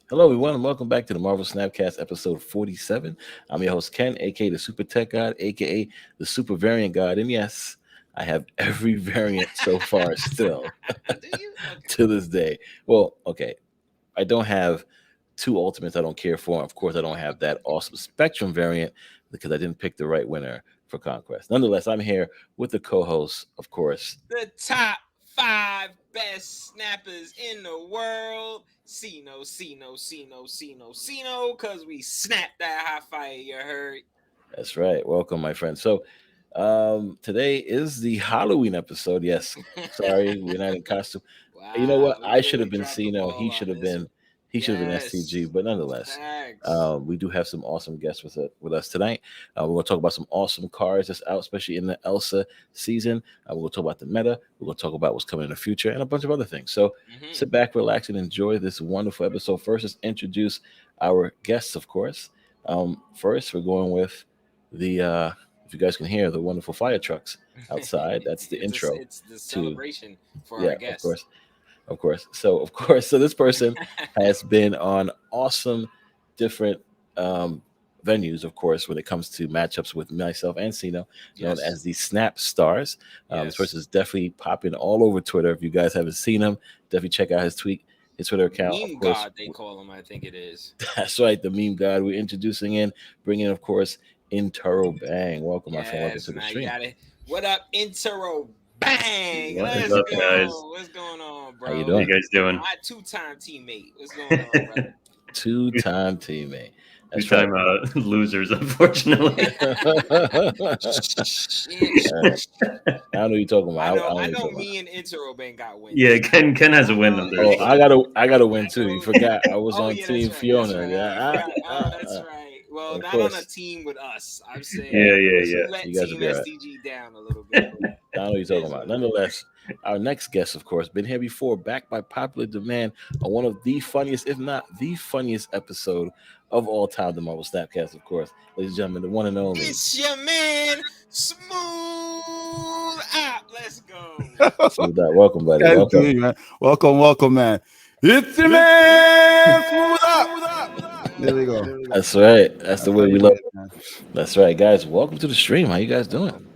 Hello, everyone, and welcome back to the Marvel Snapcast episode 47. I'm your host, Ken, aka the Super Tech God, aka the Super Variant God. And yes, I have every variant so far still Do you? Okay. to this day. Well, okay, I don't have two Ultimates I don't care for. Of course, I don't have that awesome Spectrum variant because I didn't pick the right winner for Conquest. Nonetheless, I'm here with the co host, of course. The top five best snappers in the world. Sino, cause we snapped that high fire, you heard. That's right. Welcome, my friend. So, today is the Halloween episode. Yes, sorry, we're not in costume. You know what? Wow, we I should really have been dropped the Sino. He ball should on have this been. one. He should have been STG. Yes. But nonetheless, Facts. we do have some awesome guests with us tonight. We're going to talk about some awesome cards that's out, especially in the Elsa season. We're going to talk about the meta. We're going to talk about what's coming in the future and a bunch of other things. So Hmm. sit back, relax, and enjoy this wonderful episode. First, let's introduce our guests, of course. First, we're going with the. If you guys can hear the wonderful fire trucks outside, that's the intro It's the to. celebration for Yeah, our of guests. course. Of course. So, of course, so this person has been on awesome different venues, of course, when it comes to matchups with myself and Sino, known Yes. as the Snap Stars. This person Yes. is definitely popping all over Twitter. If you guys haven't seen him, definitely check out his Twitter account. Of Meme course, God, they call him. I think it is. that's right, the meme god. We're introducing in, bringing, of course, Intero Bang. Welcome, my friend. Welcome Yes. to the Now you stream. got it. What up, Intero? Bang! What What's is Let's up, it? guys? go. What's going on, How you bro? How you doing? guys doing? My two-time teammate. What's going on, brother? Two-time teammate. That's right. Two-time losers, unfortunately. Shit. I know what you're talking I about. know. I know I what you're know. talking about. Me and Interrobang got Yeah, wins. Ken has a I win know. under his Oh, Yeah. belt. I gotta I win too. You know. forgot I was Oh on yeah, that's Team right. That's Fiona. right. I Yeah, forgot. Oh, that's right. Well, of not on a course. team with us. I'm Yeah, saying Yeah, yeah, she yeah. let you guys will Team be all right. SDG down a little bit, but I know what you're it talking is about. what it is. Nonetheless, our next guest, of course, been here before, back by popular demand on one of the funniest, if not the funniest episode of all time, the Marvel Snapcast, of course. Ladies and gentlemen, the one and only. It's your man, Smooth App. Let's go. Smooth Out. Welcome, buddy. Guys Welcome. doing, man? Welcome, man. It's your man, smooth up. There we go. That's right. That's the That's way how we you do love it, it. man. That's right, guys. Welcome to the stream. How you guys doing?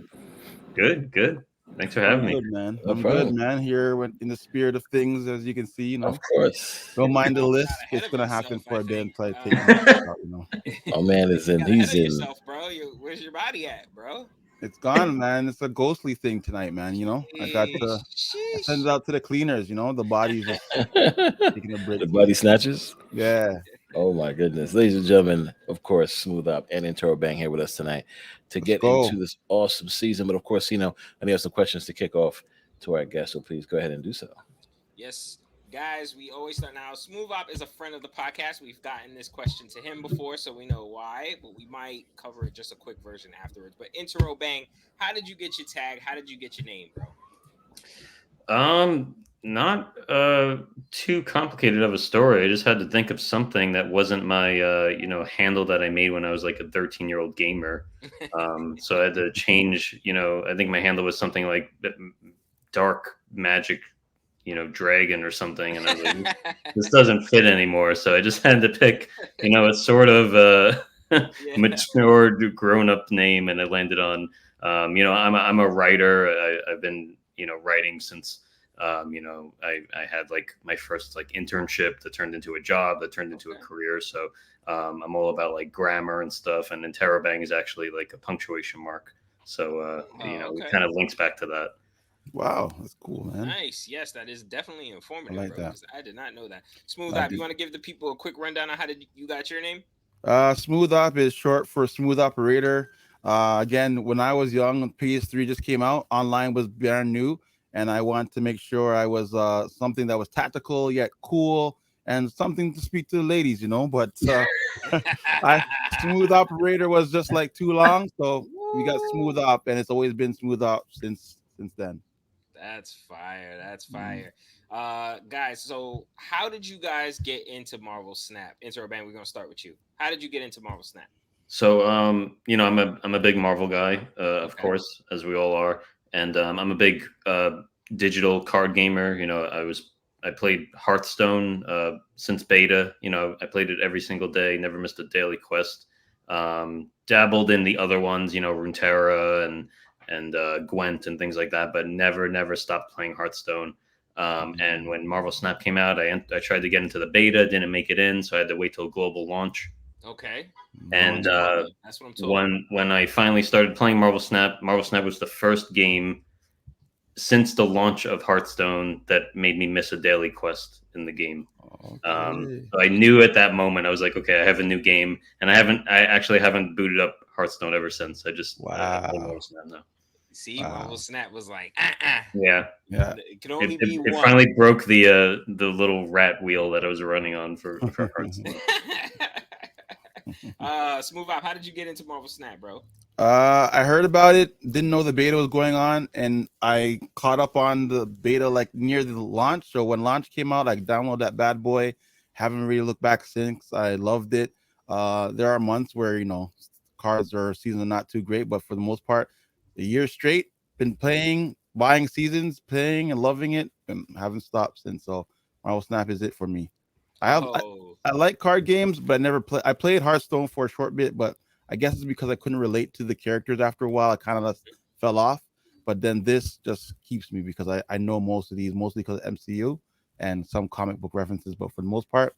Good, good. Thanks for I'm having me. good, man. No I'm good, problem. man. Here in the spirit of things, as you can see, Of course. don't mind the Got list. ahead It's of gonna himself, happen I for a bit think. until I take my shit out. My man is in. Got ahead He's of in. yourself, bro. Where's your body at, bro? It's gone, man. It's a ghostly thing tonight, man. I send Sheesh. it out to the cleaners. The body's just The taking a break from body it. snatchers. Yeah, Oh my goodness. Ladies and gentlemen, of course, Smooth Up and Intero Bang here with us tonight to let's get go. into this awesome season. But of course, I have some questions to kick off to our guest. So please go ahead and do so. Yes, guys, we always start now. Smooth Op is a friend of the podcast. We've gotten this question to him before, so we know why, but we might cover it just a quick version afterwards. But Intero Bang, how did you get your tag? How did you get your name, bro? Not too complicated of a story. I just had to think of something that wasn't my handle that I made when I was like a 13-year-old gamer. So I had to change. I think my handle was something like Dark Magic, dragon or something, and I was like, this doesn't fit anymore. So I just had to pick, a sort of Yeah. mature, grown up name, and it landed on. I'm a writer. I've been writing since. I had like my first like internship that turned into a job that turned into a Okay. career. So I'm all about like grammar and stuff. And interrobang is actually like a punctuation mark. So Oh, it okay. kind of links back to that. Wow, that's cool, man. Nice. Yes, that is definitely I informative, like bro, that. because I did not know that. Smooth I Op, you do. want to give the people a quick rundown on how did you got your name? Smooth Op is short for smooth operator. Again, when I was young, PS3 just came out. Online was brand new, and I wanted to make sure I was something that was tactical yet cool and something to speak to the ladies. But I smooth operator was just like too long, so we got smooth Woo! up, and it's always been smooth up since then. That's fire. That's Mm. fire. Guys, so how did you guys get into Marvel Snap? Intro Bang, we're gonna start with you. How did you get into Marvel Snap? So I'm a big Marvel guy, of Okay. course, as we all are, and I'm a big digital card gamer. I was I played Hearthstone since beta. You know, I played it every single day. Never missed a daily quest. Dabbled in the other ones, you know, Runeterra and Gwent and things like that, but never stopped playing Hearthstone. And when Marvel Snap came out, I tried to get into the beta, didn't make it in, so I had to wait till global launch. Okay. And that's what I'm talking. when I finally started playing Marvel Snap was the first game since the launch of Hearthstone that made me miss a daily quest in the game. So I knew at that moment, I was like, okay, I have a new game, and I actually haven't booted up Hearthstone ever since. I just play Marvel Snap now. See, Marvel Snap was like, yeah. It can only be one. It finally broke the little rat wheel that I was running on for Hearthstone. SmoothOpp, how did you get into Marvel Snap, bro? I heard about it, didn't know the beta was going on, and I caught up on the beta like near the launch. So when launch came out, I downloaded that bad boy. Haven't really looked back since. I loved it. There are months where, you know, cards or seasons are not too great, but for the most part, a year straight, been playing, buying seasons, playing and loving it, and haven't stopped since. So Marvel Snap is it for me. I like card games, but I never play. I played Hearthstone for a short bit, but I guess it's because I couldn't relate to the characters after a while. I kind of fell off. But then this just keeps me because I know most of these, mostly because of MCU and some comic book references. But for the most part,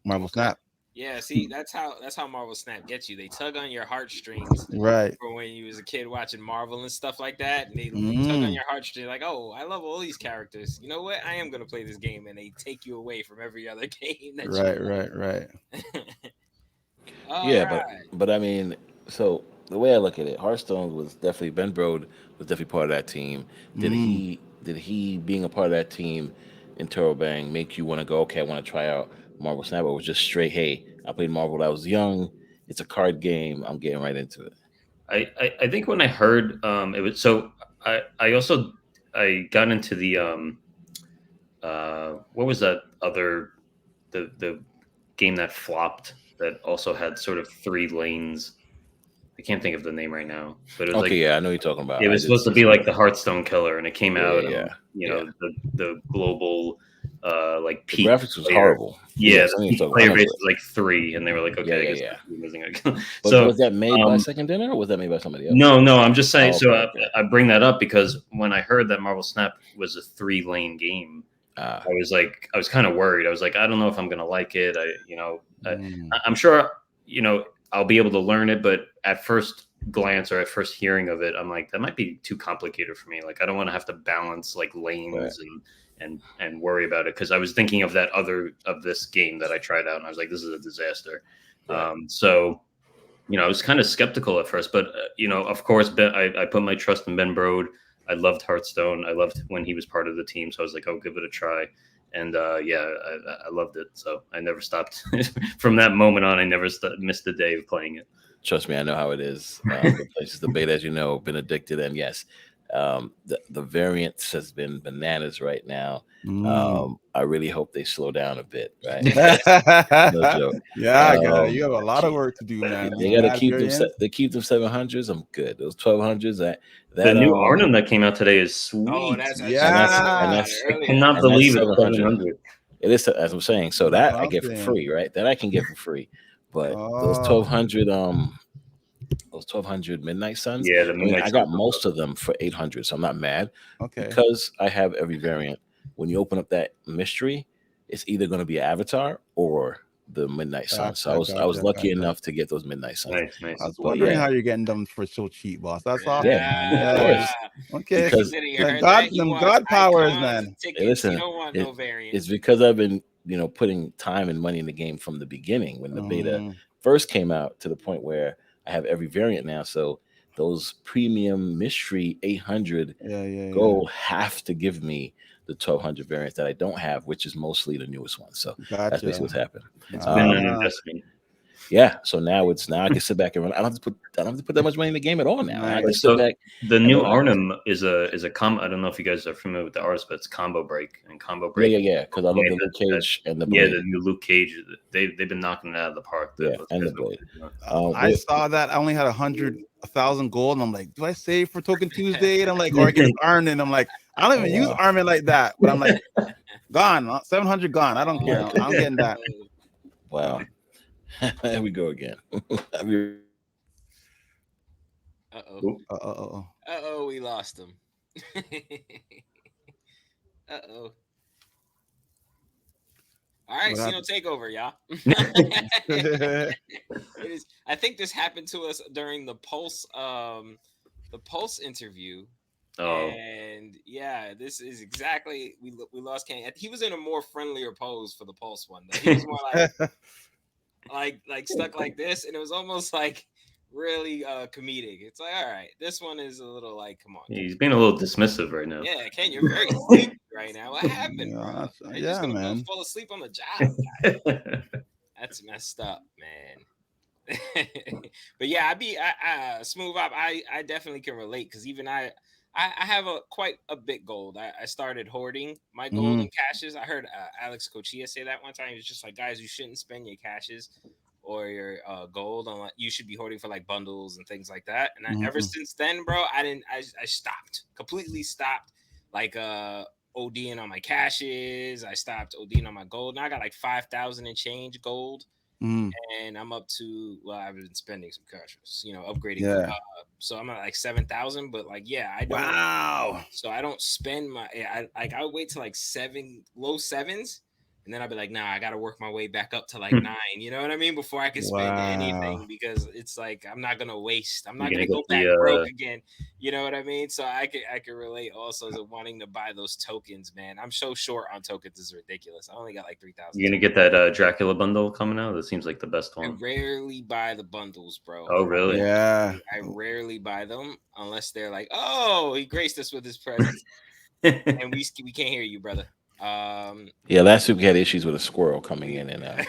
Marvel Snap. Yeah, see, that's how Marvel Snap gets you. They tug on your heartstrings, right? For when you was a kid watching Marvel and stuff like that, and they tug on your heartstrings, like, oh, I love all these characters. You know what? I am gonna play this game, and they take you away from every other game. Right. Yeah, but I mean, so the way I look at it, Hearthstone was definitely Ben Brode was definitely part of that team. Did he being a part of that team in Interrobang make you want to go, okay, I want to try out Marvel Snap, or was just straight, hey, I played Marvel when I was young. It's a card game. I'm getting right into it. I think when I heard it was so I got into the what was that other the game that flopped that also had sort of 3 lanes. I can't think of the name right now, but it was okay, yeah, I know what you're talking about. It was supposed to be like the Hearthstone killer, and it came out, the global like the peak graphics was player. horrible. Yeah, the peak player base was like 3, and they were like, okay, I guess we're losing again. So was that made by Second Dinner, or was that made by somebody else? No, I'm just saying. I bring that up because when I heard that Marvel Snap was a 3-lane game, I was kind of worried. I was like, I don't know if I'm gonna like it. I'm sure, I'll be able to learn it, but at first glance or at first hearing of it, I'm like, that might be too complicated for me. Like, I don't want to have to balance like lanes and worry about it, because I was thinking of this game that I tried out, and I was like, this is a disaster. Right. I was kind of skeptical at first, but of course, I put my trust in Ben Brode. I loved Hearthstone. I loved when he was part of the team, so I was like, I'll give it a try. And I loved it. So I never stopped. From that moment on, I never missed a day of playing it. Trust me, I know how it is. The places, the beta, as you know, been addicted. And yes, the variance has been bananas right now. I really hope they slow down a bit, right? No joke. Yeah, you have a lot of work to do, man. They got to keep them. They keep them 700s. I'm good. Those 1200s. The new Arnhem that came out today is sweet. Oh, that's I cannot believe it's 700. It is, as I'm saying. So that I get for free, right? That I can get for free. But those 1200, those 1200 Midnight Suns. Yeah, the Midnight I got most of them for 800, so I'm not mad. Okay. Because I have every variant. When you open up that mystery, it's either going to be an Avatar or the Midnight Sun. So I was lucky enough to get those Midnight Suns. Nice. I was wondering how you're getting them for so cheap, boss. That's awesome. Yeah. Okay. Because God powers, man. Listen, you don't want no variant. It's because I've been, putting time and money in the game from the beginning when the beta first came out, to the point where I have every variant now. So those premium mystery 800 gold have to give me the 1200 variants that I don't have, which is mostly the newest one. So that's basically what's happened. It's been an investment. Yeah. So now I can sit back and run. I don't have to put that much money in the game at all now. I can sit back. The new Arnhem is a combo. I don't know if you guys are familiar with the artist, but it's Combo Break and Combo Break. Yeah. Because I love the Luke Cage and the Blade. The new Luke Cage. They've been knocking it out of the park. And the Blade. I saw that. I only had 1,000 gold, and I'm like, do I save for Token Tuesday? And I'm like, or I get an Arn, and I'm like, I don't even use wow. Armin like that, but I'm like, gone, 700 gone. I don't care. I'm getting that. Wow. There we go again. Uh-oh. Uh-oh. Uh-oh, we lost him. Uh-oh. All right, What Sino, happened? take over, y'all. It is. I think this happened to us during the Pulse interview. Oh, And yeah, this is exactly we lost Kane. He was in a more friendlier pose for the Pulse one. Though. He was more like stuck like this, and it was almost like really comedic. It's like, all right, this one is a little like, come on. he's being a little dismissive right now. Yeah, Ken, you're very sleepy right now. What happened, bro? Yeah, Are you yeah, just gonna go man. fall asleep on the job? That's messed up, man. But yeah, smooth up. I definitely can relate because even I have quite a bit gold. I started hoarding my gold and caches. I heard Alex Cochia say that one time. He was just like, guys, you shouldn't spend your caches or your gold on you should be hoarding for like bundles and things like that. And ever since then, bro, I stopped, completely stopped, like ODing on my caches. I stopped ODing on my gold. Now I got like 5,000 and change gold. And I'm up to, well, I've been spending some caches, upgrading. Yeah. So I'm at like 7,000, but like, yeah, I don't. Wow. So I don't spend I would wait to like low sevens, and then I'd be like, nah, I got to work my way back up to like 9. You know what I mean? Before I can spend anything, because it's like I'm not gonna waste. I'm not gonna go back broke again. You know what I mean? So I can relate also to wanting to buy those tokens, man. I'm so short on tokens, it's ridiculous. I only got like 3,000. You gonna get that Dracula bundle coming out? That seems like the best I one. rarely buy the bundles, bro. Oh, really? Yeah. I rarely buy them unless they're like, oh, he graced us with his presence, and we can't hear you, brother. Yeah, last week we had issues with a squirrel coming in and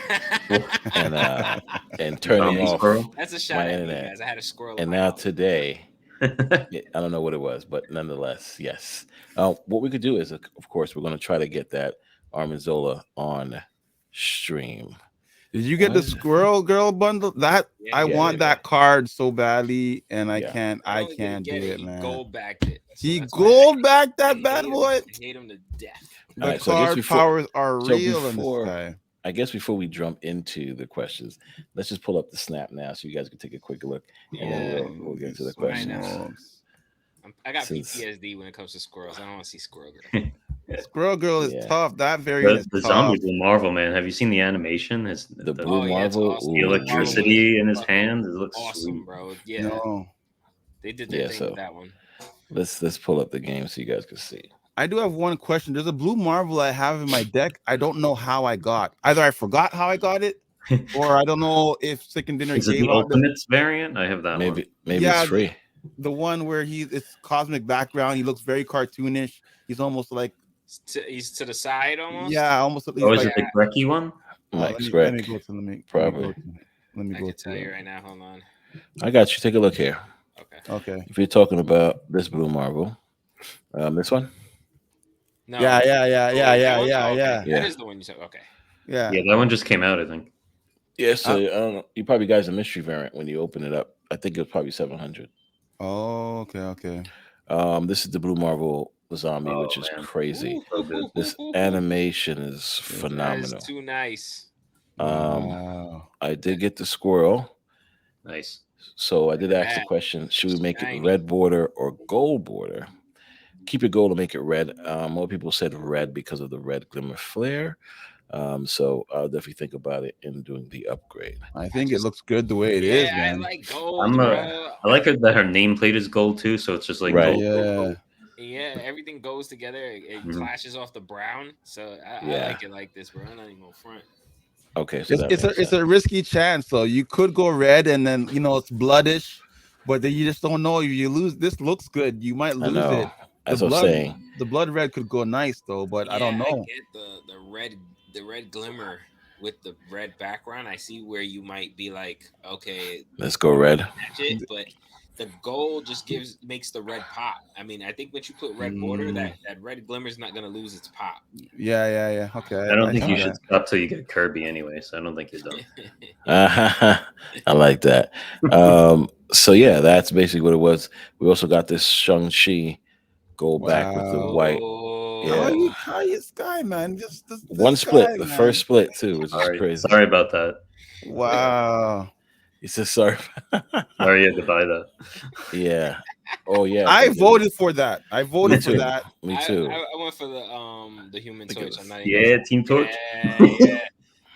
turning off squirrel? That's a shout at me, guys. I had a squirrel. And now today, I don't know what it was, but nonetheless, yes. What we could do is, of course, we're going to try to get that Armanzola on stream. Did you get the Squirrel Girl bundle? That I want that card so badly, and I can't do it, man. Gold backed it. He gold backed that bad boy. I hate him to death. The card powers are real in this guy. I guess before we jump into the questions, let's just pull up the snap now so you guys can take a quick look, and then we'll get into the questions. I got PTSD when it comes to squirrels. I don't want to see Squirrel Girl. Squirrel Girl is tough. That variant is the tough. zombie Blue Marvel, man. Have you seen the animation? The Blue Marvel, awesome. The electricity in his hands. It looks awesome, sweet. bro. Yeah, no. They did their thing with that one. Let's pull up the game so you guys can see. I do have one question. There's a Blue Marvel I have in my deck. I don't know how I got. Either I forgot how I got it, or I don't know if Second Dinner Is it gave the Ultimates variant? I have that one. Maybe it's free. The one where it's cosmic background. He looks very cartoonish. He's almost like he's to the side almost. Yeah, almost. Is it the Grecky one? Let me go to probably. Let me I can tell you right now. Hold on. I got you. Take a look here. Okay. If you're talking about this Blue Marvel, this one. No. Yeah. That is the one you said. Okay. Yeah, that one just came out, I think. Yeah, so I don't know. You probably got a mystery variant when you open it up. I think it was probably 700. Oh, okay. This is the Blue Marvel zombie, which is crazy. This animation is phenomenal. That is too nice. I did get the squirrel. Nice. So I did ask the question: should we make it red border or gold border? Keep it gold and make it red. More people said red because of the red glimmer flare. So I'll definitely think about it in doing the upgrade. I think it looks good the way it is, man. I like gold. I like it that her nameplate is gold too, so it's just like gold. Yeah, everything goes together. It clashes off the brown, so I like it like this, bro. I'm not even gonna front. Okay, so it's a risky chance. So you could go red, and then it's bloodish, but then you just don't know if you lose. This looks good. You might lose it. That's what I'm saying. The blood red could go nice though, but I don't know. I get the red glimmer with the red background. I see where you might be like, okay, let's go red. But the gold just makes the red pop. I mean, I think once you put red border, that red glimmer is not gonna lose its pop. Yeah. Okay. I don't think you should stop till you get Kirby anyway, so I don't think you're done. I like that. So yeah, that's basically what it was. We also got this Shang-Chi Go back with the Wow. white. How Yeah. are you Sky, man? This One split, Sky, the man. first split too, which is crazy. Sorry about that. Wow. He says sorry. Sorry you had to buy that. Yeah. Oh yeah. I 'cause voted for that. I Me voted for too. that. Me I, too. I went for the Human Look at Torch. this. I'm not even Yeah, Team Torch. Yeah.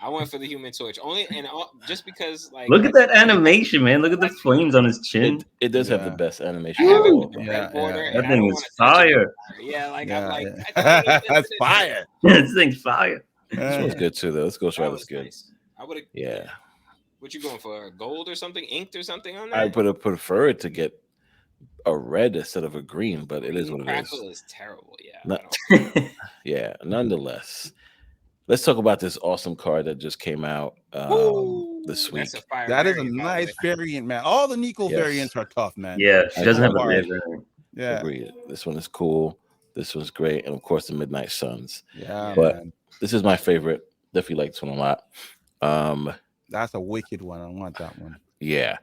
I went for the Human Torch only, and just because like Look at that animation, man. Look at the flames on his chin. It does have the Yeah. best I animation. have of it all with of the them. Yeah, red border, yeah, and That I thing don't is want to touch it. fire. Yeah, like I'm Yeah, like yeah. I don't need That's to- fire. This thing's fire. This one's good too, though. This Ghost That Rider's was good. nice. I would have. Yeah. What you going for? Gold or something? Inked or something on I that? would have preferred to get a red instead of a green, but it is Green what it crackle is. is terrible. Yeah. No- I don't- Yeah. Nonetheless, let's talk about this awesome card that just came out this week. That's a fire. That is a variant, by the way. nice variant, man. All the Nico Yes. variants are tough, man. Yeah, she doesn't have a Agreed. red variant. Yeah, Agreed. This one is cool. This one's great, and of course the Midnight Suns. yeah, But man. this is my favorite. Definitely like this one a lot. That's a wicked one. I want that one. Yeah.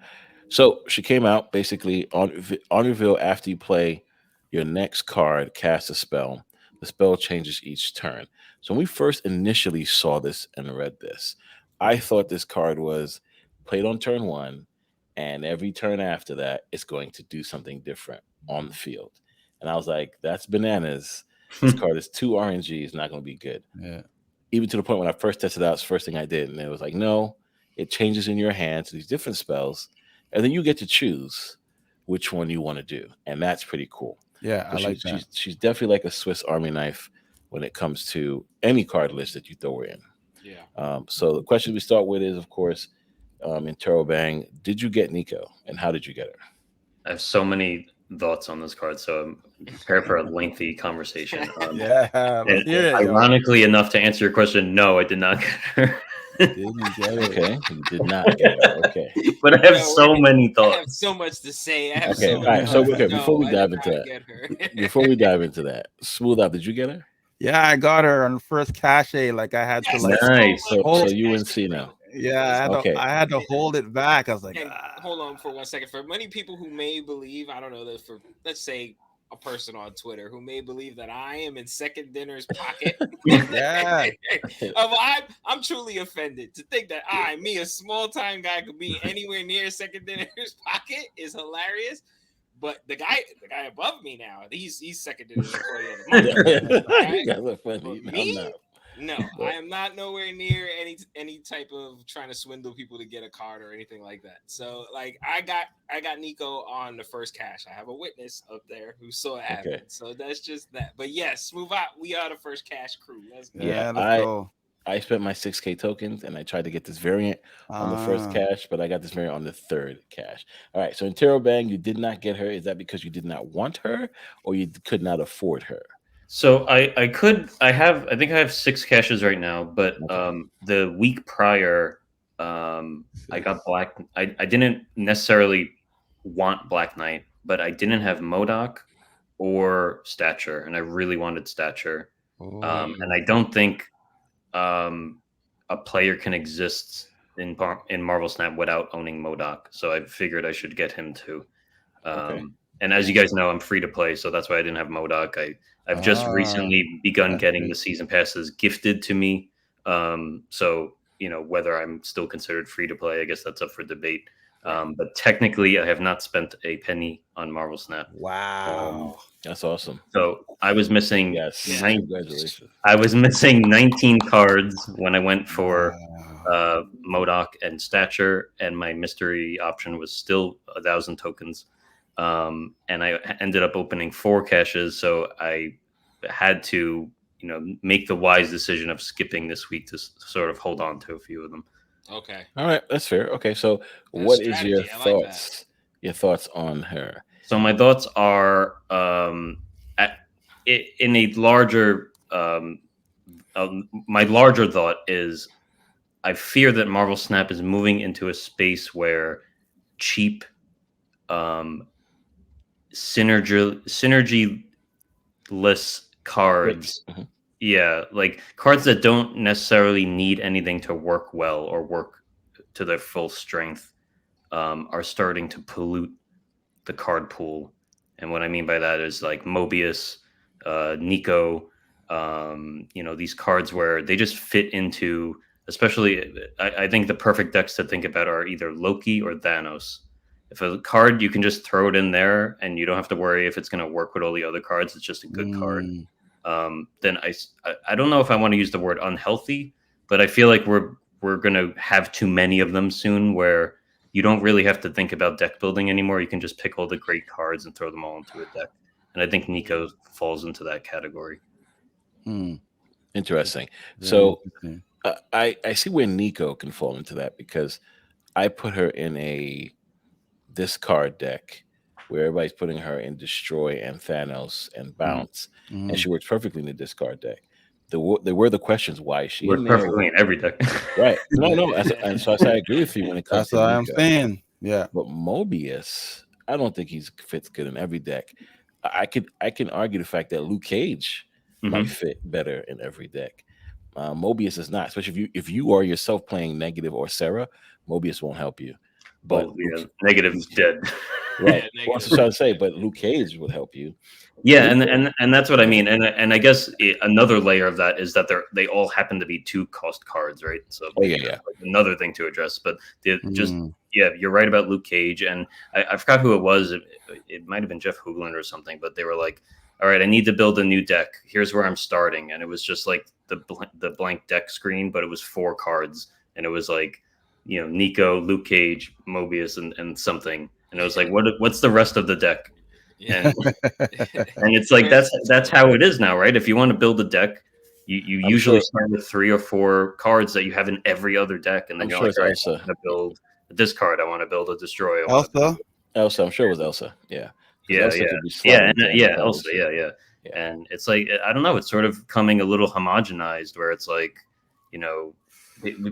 So she came out basically on reveal after you play your next card, cast a spell. The spell changes each turn. So when we first initially saw this and read this, I thought this card was played on turn one, and every turn after that, it's going to do something different on the field. And I was like, that's bananas. This card is too RNG. It's not going to be good. Yeah. Even to the point when I first tested out, it's the first thing I did. And it was like, no, it changes in your hand to these different spells. And then you get to choose which one you want to do. And that's pretty cool. Yeah, I But like that. she's definitely like a Swiss Army knife when it comes to any card list that you throw her in. Yeah. So the question we start with is, of course, INTERROBANG, did you get Nico? And how did you get her? I have so many thoughts on this card, so I'm prepared for a lengthy conversation. Yeah, And let's hear it, yo. ironically enough, to answer your question, no, I did not get her. Didn't get it. Okay, you did not get her. Okay. But I have Yo, so many I have thoughts. so much to say. I have Okay, so all much. right. So okay, No, before we I did dive into not that, get her. before we dive into that, SmoothOpp, did you get her? Yeah, I got her on the first cache. Like I had to Yes, like let's go, Nice. So Hold- you and Sino. yeah, I had, Okay. to, I had to hold it back. I was like, And hold on for 1 second. For many people who may believe, I don't know, that for let's say a person on Twitter who may believe that I am in Second Dinner's pocket. yeah, I'm truly offended to think that me, a small time guy, could be anywhere near Second Dinner's pocket is hilarious. But the guy above me now, he's Second Dinner's employee of the month. You guys are funny. But I'm me? not. No, But- I am not nowhere near any type of trying to swindle people to get a card or anything like that. So like I got Nico on the first cash. I have a witness up there who saw it happen. Okay. So that's just that. But yes, move out. We are the first cash crew. Let's go. yeah. Let's I- go. I spent my 6K tokens and I tried to get this variant on the first Ah. cash, but I got this variant on the third cash. All right. So INTERROBANG, you did not get her. Is that because you did not want her or you could not afford her? So I think I have 6 caches right now, but Okay. the week prior, I got Black. I didn't necessarily want Black Knight, but I didn't have MODOK or Stature, and I really wanted Stature. And I don't think a player can exist in Marvel Snap without owning MODOK. So I figured I should get him too. Okay. And as you guys know, I'm free to play, so that's why I didn't have MODOK. I've just recently begun that's getting good. the season passes gifted to me. So whether I'm still considered free to play, I guess that's up for debate. But technically, I have not spent a penny on Marvel Snap. Wow. That's awesome. So I was missing Yes. Yeah. Congratulations. I was missing 19 cards when I went for Wow. MODOK and Stature, and my mystery option was still 1,000 tokens. And I ended up opening 4 caches, so I had to, make the wise decision of skipping this week to sort of hold on to a few of them. Okay. All right. That's fair. Okay. So That's what is your strategy. I like that. thoughts? Your thoughts on her? So my thoughts are, in a larger, my larger thought is, I fear that Marvel Snap is moving into a space where cheap, synergy-less cards, Mhm. yeah, like cards that don't necessarily need anything to work well or work to their full strength, are starting to pollute the card pool. And what I mean by that is like Mobius, Nico, these cards where they just fit into, especially, I think the perfect decks to think about are either Loki or Thanos. If a card, you can just throw it in there and you don't have to worry if it's going to work with all the other cards. It's just a good card. Then I don't know if I want to use the word unhealthy, but I feel like we're going to have too many of them soon where you don't really have to think about deck building anymore. You can just pick all the great cards and throw them all into a deck. And I think Nico falls into that category. Interesting. Very So interesting. I see where Nico can fall into that because I put her in a discard deck where everybody's putting her in destroy and Thanos and bounce, and she works perfectly in the discard deck. There were the questions: why is she in Works there? perfectly in every deck. Right? No, no. And so I say I agree with you when it comes That's to what I'm Nico. saying. Yeah. But Mobius, I don't think he's fits good in every deck. I can argue the fact that Luke Cage might Mhm. fit better in every deck. Mobius is not, especially if you are yourself playing negative or Sarah. Mobius won't help you. But Well, yeah, negative's dead. right, Yeah, well, I was negative. just trying to say, but Luke Cage would help you. Yeah, and Nico, and that's what I mean, and I guess another layer of that is that they all happen to be 2-cost cards, right? So oh yeah, that's yeah. like another thing to address. But just Mm. yeah, you're right about Luke Cage, and I forgot who it was. It might have been Jeff Hoogland or something, but they were like, "All right, I need to build a new deck. Here's where I'm starting," and it was just like the blank deck screen, but it was 4 cards, and it was like Nico, Luke Cage, Mobius, and something, and it was like, what's the rest of the deck? Yeah. And and it's like that's how it is now, right? If you want to build a deck, you I'm usually sure. start with 3 or 4 cards that you have in every other deck, and then I'm you're sure like, it's all right, I Elsa. want to build this card, I want to build a destroy, I want to Elsa. Elsa. I'm sure it was Elsa. Yeah, because yeah, Elsa yeah, could be yeah, slotted and into any yeah, colors. also, yeah, yeah. Yeah. And it's like I don't know, it's sort of coming a little homogenized where it's like, you know,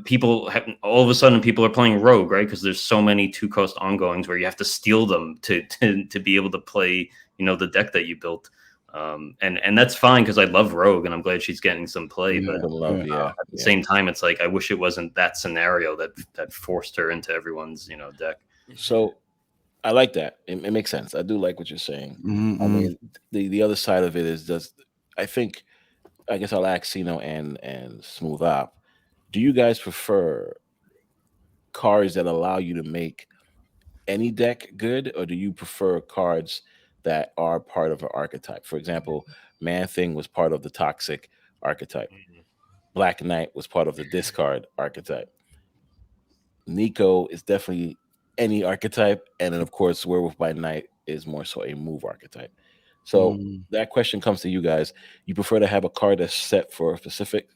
people have, all of a sudden people are playing Rogue, right? Because there's so many 2-cost ongoings where you have to steal them to be able to play, the deck that you built. And that's fine because I love Rogue and I'm glad she's getting some play. Yeah. But Some love. Yeah. Yeah. at the Yeah. same time, it's like I wish it wasn't that scenario that forced her into everyone's deck. So I like that. It makes sense. I do like what you're saying. I Mm-hmm. mean, the other side of it is just I think I guess I'll ask Sino and Smooth Op. Do you guys prefer cards that allow you to make any deck good, or do you prefer cards that are part of an archetype? For example, Man Thing was part of the toxic archetype. Black Knight was part of the discard archetype. Nico is definitely any archetype, and then of course Werewolf by Night is more so a move archetype. So Mm. that question comes to you guys. You prefer to have a card that's set for a specific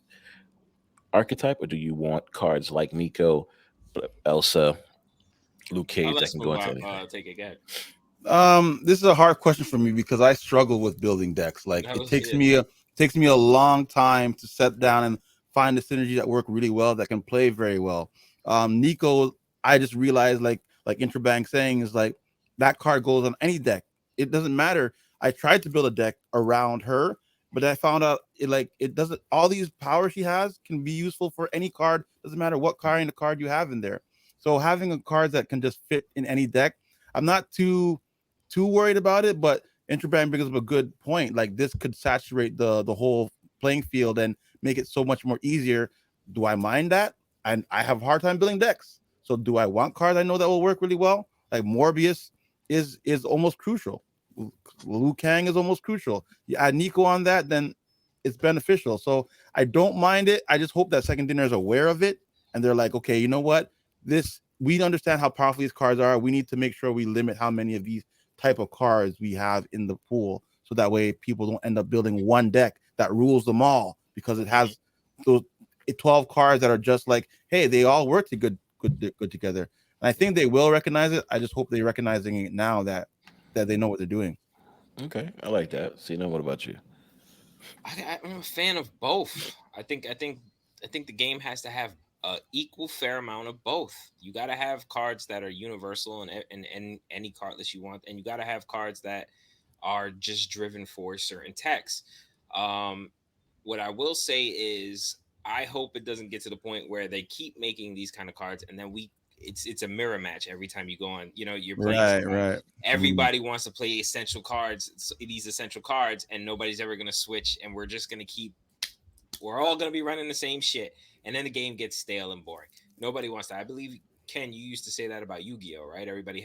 archetype, or do you want cards like Nico, Elsa, Luke I'll Cage let that can go Smooth into Up anything? take it again. This is a hard question for me because I struggle with building decks. Like That it was takes it. me a long time to set down and find the synergy that work really well that can play very well. Nico, I just realized like Interbank saying is like that card goes on any deck. It doesn't matter. I tried to build a deck around her, but I found out it doesn't. All these powers she has can be useful for any card. Doesn't matter what kind of card you have in there. So having a card that can just fit in any deck, I'm not too worried about it, but Interbank brings up a good point. Like this could saturate the whole playing field and make it so much more easier. Do I mind that? And I have a hard time building decks. So do I want cards I know that will work really well? Like Morbius is almost crucial. Liu Kang is almost crucial. You add Nico on that, then it's beneficial. So I don't mind it. I just hope that second dinner is aware of it and they're like, okay, you know what? This we understand how powerful these cards are. We need to make sure we limit how many of these type of cards we have in the pool, so that way people don't end up building one deck that rules them all because it has those 12 cards that are just like, hey, they all work to good together. And I think they will recognize it. I just hope they're recognizing it now that they know what they're doing. Okay, I like that. Sino, what about you? I'm a fan of both. I think the game has to have a equal fair amount of both. You got to have cards that are universal and any card list you want, and you got to have cards that are just driven for certain techs. Um, what I will say is, I hope it doesn't get to the point where they keep making these kind of cards, and then it's a mirror match every time you go on. You know, you're playing. Right. Everybody wants to play essential cards, these essential cards, and nobody's ever gonna switch. And we're just gonna we're all gonna be running the same shit, and then the game gets stale and boring. Nobody wants that. I believe, Ken, you used to say that about Yu-Gi-Oh, right? Everybody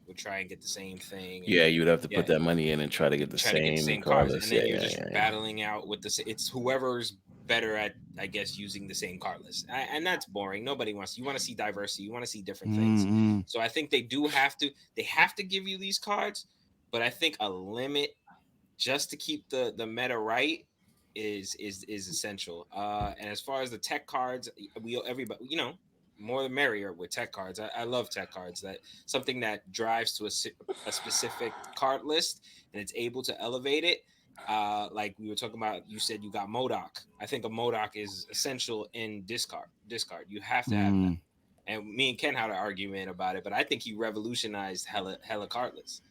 would try and get the same thing. Yeah, you would have to put that money in and try to get the same cards, list. and then you're just battling out with it's whoever's better at, I guess, using the same card list, and that's boring. Nobody wants. You want to see diversity. You want to see different things. So I think they have to give you these cards, but I think a limit just to keep the meta right is essential. And as far as the tech cards, everybody, you know, more the merrier with tech cards. I love tech cards. That something that drives to a specific card list and it's able to elevate it. Like we were talking about, you said you got MODOK. I think a MODOK is essential in discard. You have to have that. And me and Ken had an argument about it, but I think he revolutionized hella card lists.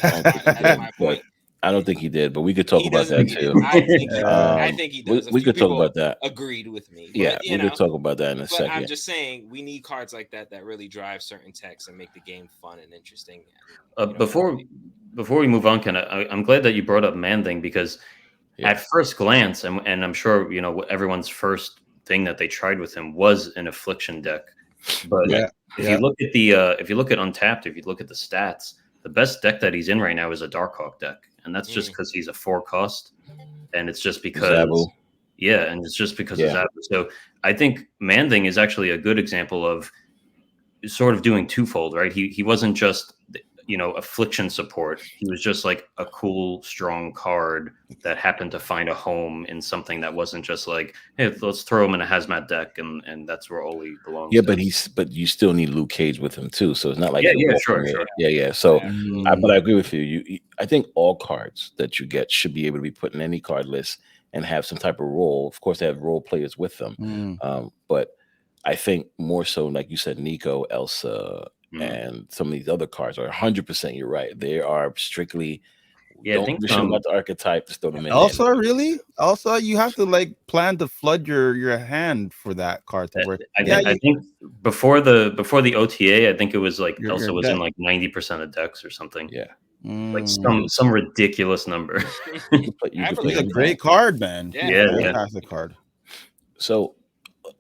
That's my point. I don't think he did, but we could talk about that too. I think he does. We could talk about that. Agreed with me. Yeah, we could talk about that in a second. I'm just saying we need cards like that really drive certain techs and make the game fun and interesting. Before we move on, Ken, I'm glad that you brought up Man Thing, because at first glance, and I'm sure you know everyone's first thing that they tried with him was an Affliction deck. But if you look at if you look at Untapped, if you look at the stats, the best deck that he's in right now is a Darkhawk deck. And that's just because he's a 4-cost, and it's just because Zabu. And it's just because of Zabu. So I think Man Thing is actually a good example of sort of doing twofold, right? He wasn't just, you know, Affliction support. He was just like a cool, strong card that happened to find a home in something that wasn't just like, hey, let's throw him in a hazmat deck and that's where all he belongs. Yeah, but you still need Luke Cage with him too. So it's not like sure. So but I agree with you. I think all cards that you get should be able to be put in any card list and have some type of role. Of course, they have role players with them. But I think more so, like you said, Nico, Elsa, and some of these other cards are 100%. You're right. They are strictly. Don't think about the archetype to throw them in. Also, really? Also, you have to like plan to flood your hand for that card to work. I think before the OTA, I think it was like Elsa was in like 90% of decks or something. Yeah. Like some ridiculous number. It's a great card, man. Fantastic card. So,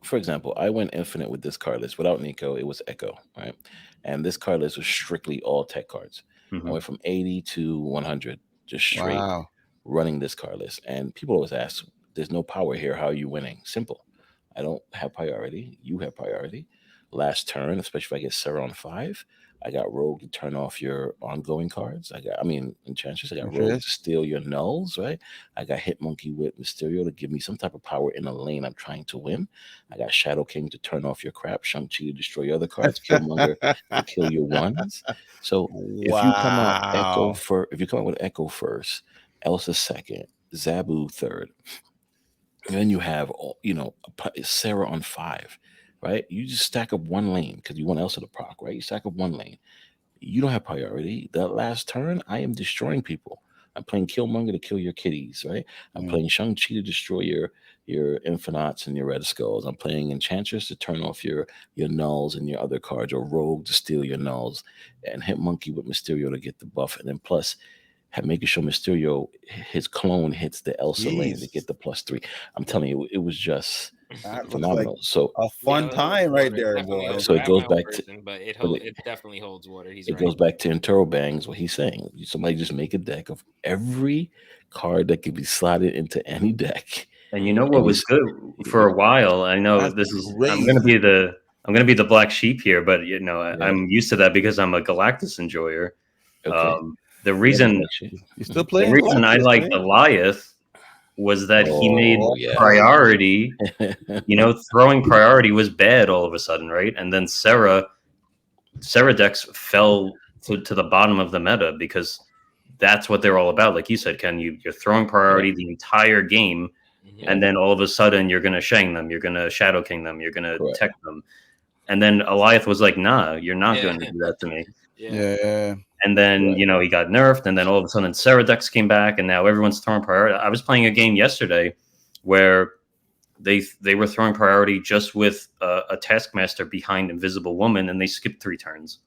for example, I went infinite with this card list. Without Nico, it was Echo, right? And this card list was strictly all tech cards. I went from 80 to 100, just straight running this card list. And people always ask, there's no power here. How are you winning? Simple. I don't have priority. You have priority. Last turn, especially if I get Sarah on 5, I got Rogue to turn off your ongoing cards. Enchantress. I got Rogue to steal your nulls, right? I got Hitmonkey with Mysterio to give me some type of power in a lane I'm trying to win. I got Shadow King to turn off your crap. Shang-Chi to destroy your other cards. Killmonger to kill your ones. So if you come out with Echo first, Elsa second, Zabu third, and then you have Sarah on 5. Right, you just stack up one lane because you want Elsa to proc, right? You stack up one lane. You don't have priority. That last turn, I am destroying people. I'm playing Killmonger to kill your kitties, right? I'm playing Shang-Chi to destroy your Infinites and your Red Skulls. I'm playing Enchantress to turn off your nulls and your other cards, or Rogue to steal your nulls, and Hitmonkey with Mysterio to get the buff, and then plus making sure Mysterio, his clone hits the Elsa lane to get the +3. I'm telling you, it was just phenomenal. Like so a fun time right there, boy. So it goes back to, but it definitely holds water. It goes back to INTERROBANGs, what he's saying. Somebody just make a deck of every card that can be slotted into any deck. And you know what was good for a while? I know I'm gonna be the black sheep here, but you know I'm used to that because I'm a Galactus enjoyer. Okay. The reason I like Goliath was that he made priority, throwing priority was bad all of a sudden, right? And then Sarah decks fell to the bottom of the meta because that's what they're all about. Like you said, Ken, you're throwing priority the entire game, and then all of a sudden you're going to Shang them, you're going to Shadow King them, you're going to tech them. And then Goliath was like, nah, you're not going to do that to me. Yeah. And then, he got nerfed, and then all of a sudden Sarah decks came back, and now everyone's throwing priority. I was playing a game yesterday where they were throwing priority just with a Taskmaster behind Invisible Woman, and they skipped 3 turns.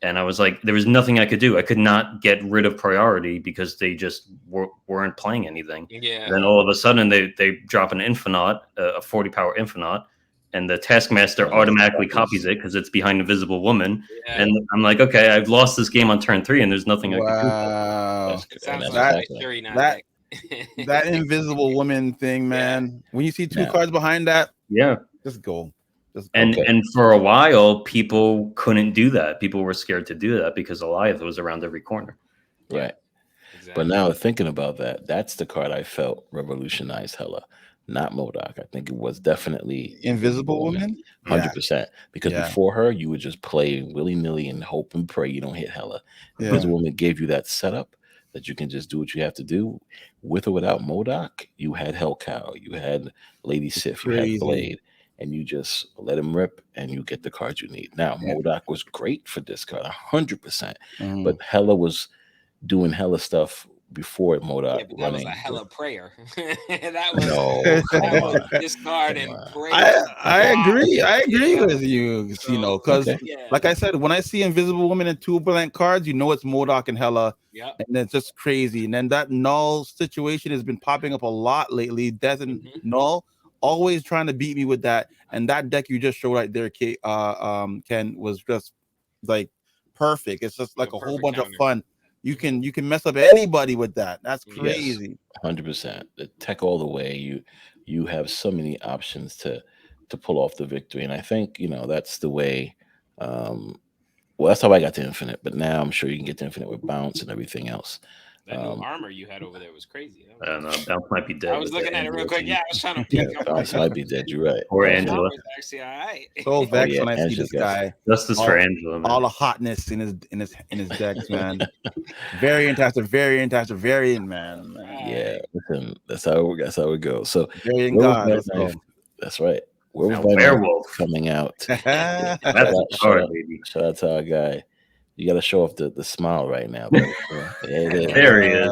And I was like, there was nothing I could do. I could not get rid of priority because they just weren't playing anything. Yeah. And then all of a sudden, they drop an Infinite, a 40 power Infinite, and the Taskmaster automatically copies it because it's behind Invisible Woman. Yeah. And I'm like, okay, I've lost this game on turn 3, and there's nothing I could do. Wow. It sounds that's like exactly. a Shuri now. That that Invisible Woman thing, man. When you see 2 cards behind that, Yeah. just go. And for a while, people couldn't do that. People were scared to do that because Goliath was around every corner. Right. Exactly. But now thinking about that, that's the card I felt revolutionized Hella, not MODOK. I think it was definitely Invisible Woman. 100%. Because Yeah. before her, you would just play willy-nilly and hope and pray you don't hit Hella. Yeah. Invisible Woman gave you that setup that you can just do what you have to do. With or without MODOK, you had Hellcow, you had Lady Sif, you had Blade, and you just let him rip and you get the cards you need. Now, MODOK was great for this card, 100%. But Hella was doing Hella stuff before MODOK but that was a hella prayer. that was discard and pray. I agree with you, Sino, because like I said, when I see Invisible Woman and 2 blank cards, you know it's MODOK and Hella. And it's just crazy. And then that null situation has been popping up a lot lately. Death and null, always trying to beat me with that. And that deck you just showed right there, Ken, was just like perfect. It's just like a whole bunch of fun. You can mess up anybody with that. That's crazy. 100%. The tech all the way. You have so many options to pull off the victory. And I think, that's the way. Well, that's how I got to Infinite, but now I'm sure you can get to Infinite with bounce and everything else. That new armor you had over there was crazy. I don't know. Bounce might be dead. I was looking at it real quick. Yeah, I was trying to peek. Bounce might be dead. You're right. Or Angela. Actually, all right. So vexed when I see this guy. Justice for Angela. Man. All the hotness in his decks, man. Variant after variant after variant, man. Yeah, listen, that's how it goes. So variant God. That's right. Werewolf coming out. That's hard, baby. Shout out to our guy. You got to show off the smile right now. There he is.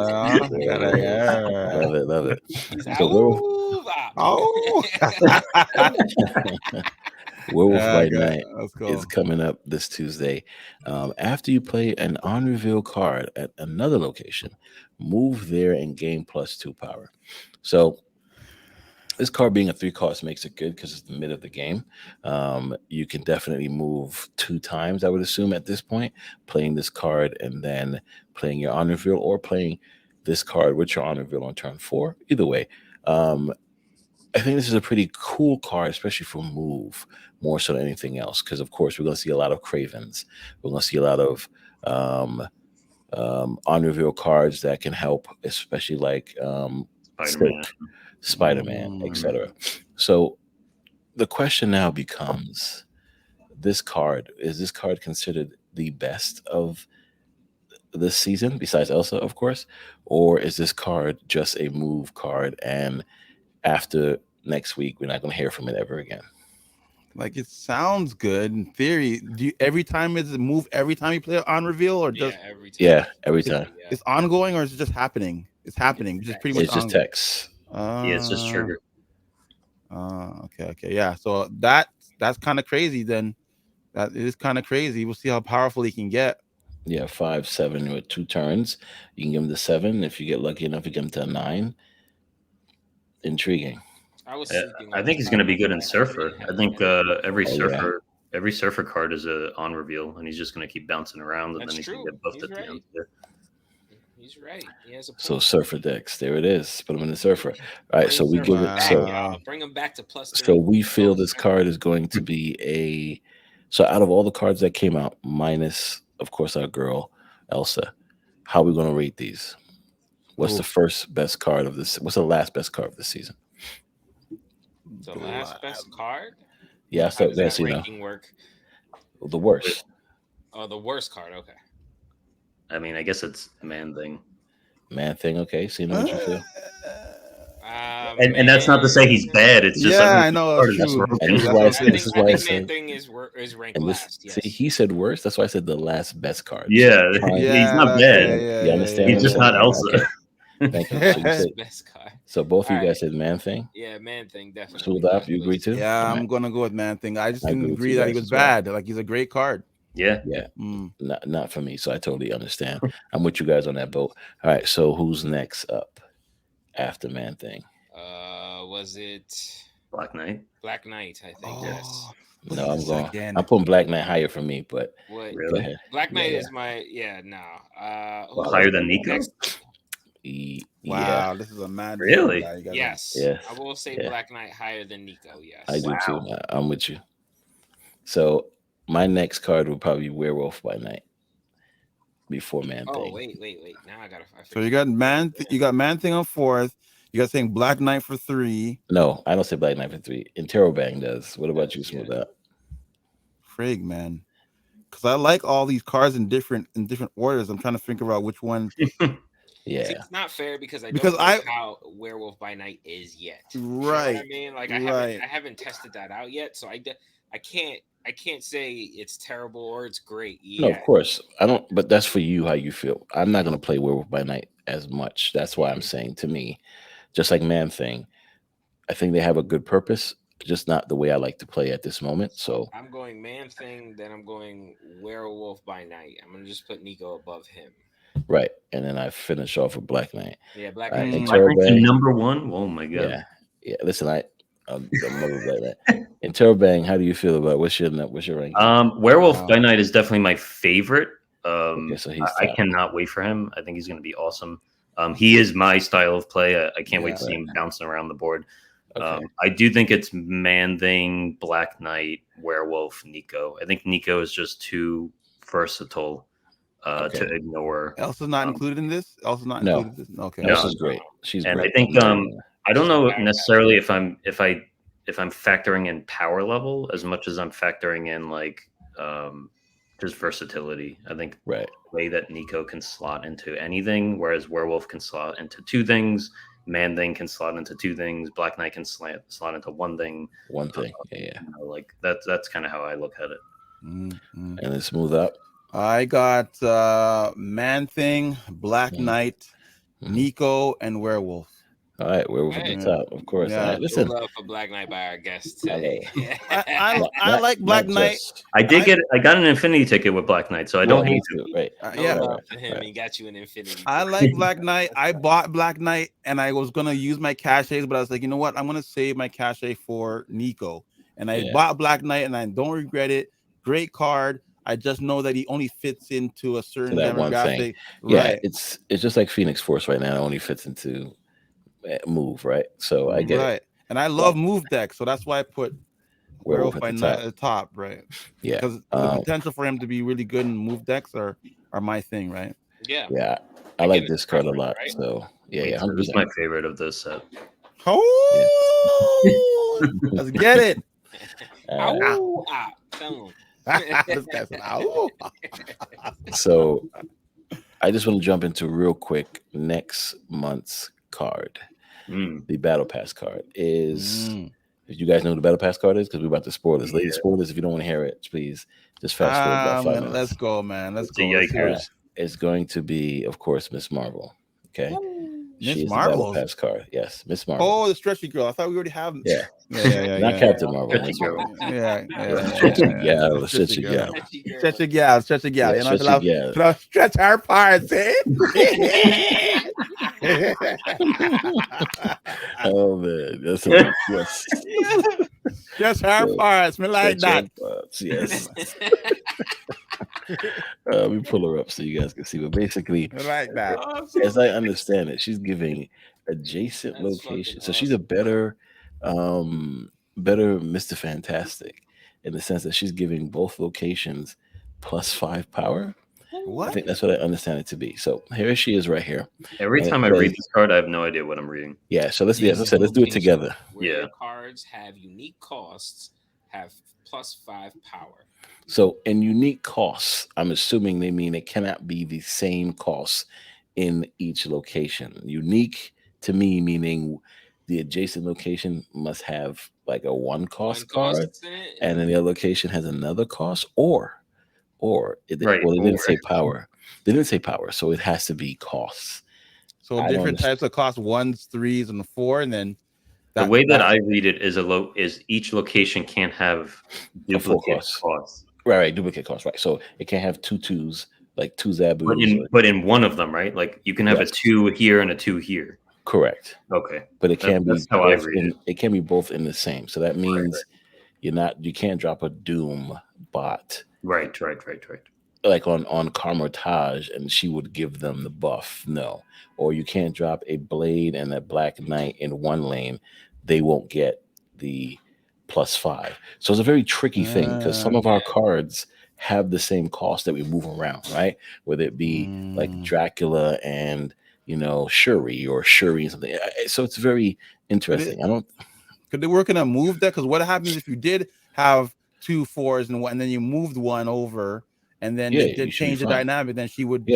Love it. Werewolf by Night is coming up this Tuesday. After you play an on-reveal card at another location, move there and gain +2 power. So this card being a 3 cost makes it good because it's the mid of the game. You can definitely move 2 times, I would assume, at this point, playing this card and then playing your on reveal or playing this card with your on reveal on turn 4. Either way, I think this is a pretty cool card, especially for move, more so than anything else, because, of course, we're going to see a lot of Cravens. We're going to see a lot of on reveal cards that can help, especially like Spider-Man, etc. So the question now becomes, is this card considered the best of this season, besides Elsa, of course, or is this card just a move card, and after next week we're not going to hear from it ever again? Like, it sounds good in theory. Every time is it move every time you play it on reveal, or just every time? It's ongoing, or is it just happening? It's happening. It's just pretty much. It's just text. It's just trigger. Okay. Yeah. So that's kind of crazy then. That is kind of crazy. We'll see how powerful he can get. Yeah, 5/7 with 2 turns. You can give him the 7. If you get lucky enough, you get him to 9. Intriguing. I think he's going to be good in Surfer. I think every Surfer card is a on reveal, and he's just going to keep bouncing around, and then he's going to get buffed at the end. He's right. He has a point. So Surfer decks, there it is. Put him in the Surfer. All right, so we give it. Bring him back to +3. So we feel this card is going to be So out of all the cards that came out, minus of course our girl Elsa, how are we going to rate these? What's the first best card of this? What's the last best card of the season? The last best card? Yeah, so that's ranking work. The worst. Oh, the worst card. Okay. I mean, I guess it's a man thing. Man thing. Okay. So you know what you feel. And that's not to say he's bad. It's just I know. This is why I said man thing is ranked last. Yes. See, he said worst. That's why I said the last best card. Yeah, he's not bad. You understand? He's just not Elsa. Okay. Thank you. So last best card. So both of you All guys said Man Thing. Yeah, Man Thing definitely. Smooth Up, you agree too? Yeah, I'm I'm gonna go with Man Thing. I just I didn't agree with agree you that he guys was as well. bad. Like he's a great card. Yeah. Yeah, Mm. not for me. So I totally understand. I'm with you guys on that boat. All right, so who's next up after Man Thing? Was it Black Knight. Black Knight? I think yes. Oh, wait No, a I'm going. second. I'm putting Black Knight higher for me, but What? go Really? ahead. Black Knight Yeah, is my no. Well, Who's higher than Nico? next? yeah, Wow, this is a mad Really? guy. You guys Yes, Yes, I will say yeah. Black Knight higher than Nico. Yes. I do too. Wow. I'm with you. So my next card would probably be Werewolf by Night before Man Oh Thing. wait. Now I gotta. So you got you got Man Thing on 4th. You got saying Black Knight for 3. No, I don't say Black Knight for 3. Interrobang does. What about you, Yeah. Smooth Up? Frig, man. Because I like all these cards in different orders. I'm trying to figure out which one. Yeah, See, it's not fair because Because don't know how Werewolf by Night is yet. You know what I Right. mean, like Right. I haven't tested that out yet, so I can't say it's terrible or it's great. no, Yeah. of course I don't. But that's for you how you feel. I'm not gonna play Werewolf by Night as much. That's why I'm saying to me, just like Man Thing, I think they have a good purpose, just not the way I like to play at this moment. So I'm going Man Thing, then I'm going Werewolf by Night. I'm gonna just put Nico above him. right, and then I finish off with Black Knight. Yeah, Black All right, Knight. Black Knight's the Interrobang. number one. Oh my god. Yeah. Listen, I'm never Black Knight. Interrobang, how do you feel about what's your ranking? Werewolf Wow. by Night is definitely my favorite. Okay, so he's I top. cannot wait for him. I think he's going to be awesome. He is my style of play. I can't wait to see him bouncing around the board. Okay. I do think it's Man Thing, Black Knight, Werewolf, Nico. I think Nico is just too versatile Okay. to ignore. Elsa's not included in this. Elsa's not No. included in this. Okay. No. Elsa's great. She's And great. I think I don't She's know a badass. necessarily if I'm factoring in power level as much as I'm factoring in like just versatility. I think right. the way that Nico can slot into anything, whereas Werewolf can slot into 2 things, Man Thing can slot into 2 things, Black Knight can slot into 1 thing. One thing. Yeah. You know, like that's kind of how I look at it. Mm-hmm. And then Smooth Up. I got Man Thing, Black Knight, Nico, and Werewolf. All right, Werewolf at the top, of course. Yeah. All right, listen. Love for Black Knight by our guest today. I like Black Knight. I got an Infinity ticket with Black Knight, so I don't hate to. it. Right. Yeah. Love for him. He got you an Infinity. I like Black Knight. I bought Black Knight, and I was gonna use my caches, but I was like, you know what? I'm gonna save my cache for Nico, and I bought Black Knight, and I don't regret it. Great card. I just know that he only fits into a certain that one demographic. thing. Right. Yeah, it's just like Phoenix Force right now. It only fits into move, right? So I get it. And I love move decks, so that's why I put Werewolf by Night at the top, right? Yeah, because the potential for him to be really good in move decks are my thing, right? Yeah. Yeah, I like this card a lot. Right? So yeah, 100%. This is my favorite of this set. Oh, let's get it. So I just want to jump into real quick next month's card. The Battle Pass card is. Did you guys know what the Battle Pass card is? Because we're about to spoil this. Ladies, spoilers. If you don't want to hear it, please just fast forward about 5 minutes. Let's go, man. Let's go. It's going to be, of course, Miss Marvel. Okay. Miss Marvel Pass card. Yes, Miss Marvel. Oh, the stretchy girl. I thought we already have. Yeah. Not Captain Marvel. Stretchy gal. Stretch our parts, eh? Oh man, that's yes. Stretch our parts. Me like that. Yes. Let me pull her up so you guys can see. But basically, like that. As I understand it, she's giving adjacent location. So she's a better Mr. Fantastic in the sense that she's giving both locations +5 power. What? I think that's what I understand it to be. So here she is right here. Every time I read this card, I have no idea what I'm reading. Yeah, so let's do it together. Where cards have unique costs, have +5 power. So in unique costs, I'm assuming they mean it cannot be the same cost in each location. Unique to me meaning the adjacent location must have like a one cost card, and then the other location has another cost, or they didn't say power. They didn't say power, so it has to be costs. So I don't different understand. types of cost 1s, 3s, and 4, and then The way that I read it is each location can't have A full duplicate cost. costs. Right, duplicate cost, right. So it can't have two twos, like two Zabus. But in one of them, right? Like you can have Yes. a 2 here and a 2 here. Correct. Okay. But it can be That's how I both read it. it can be both in the same. So that means you can't drop a Doom bot Right. like on Carmotage and she would give them the buff. No. Or you can't drop a Blade and a Black Knight in one lane. They won't get the +5. So it's a very tricky thing because some of our cards have the same cost that we move around, right? Whether it be like Dracula and Shuri or Shuri and something. So it's very interesting. Could they work in a move deck? Because what happens if you did have 2 4s and then you moved one over and then they did change the dynamic? Then she would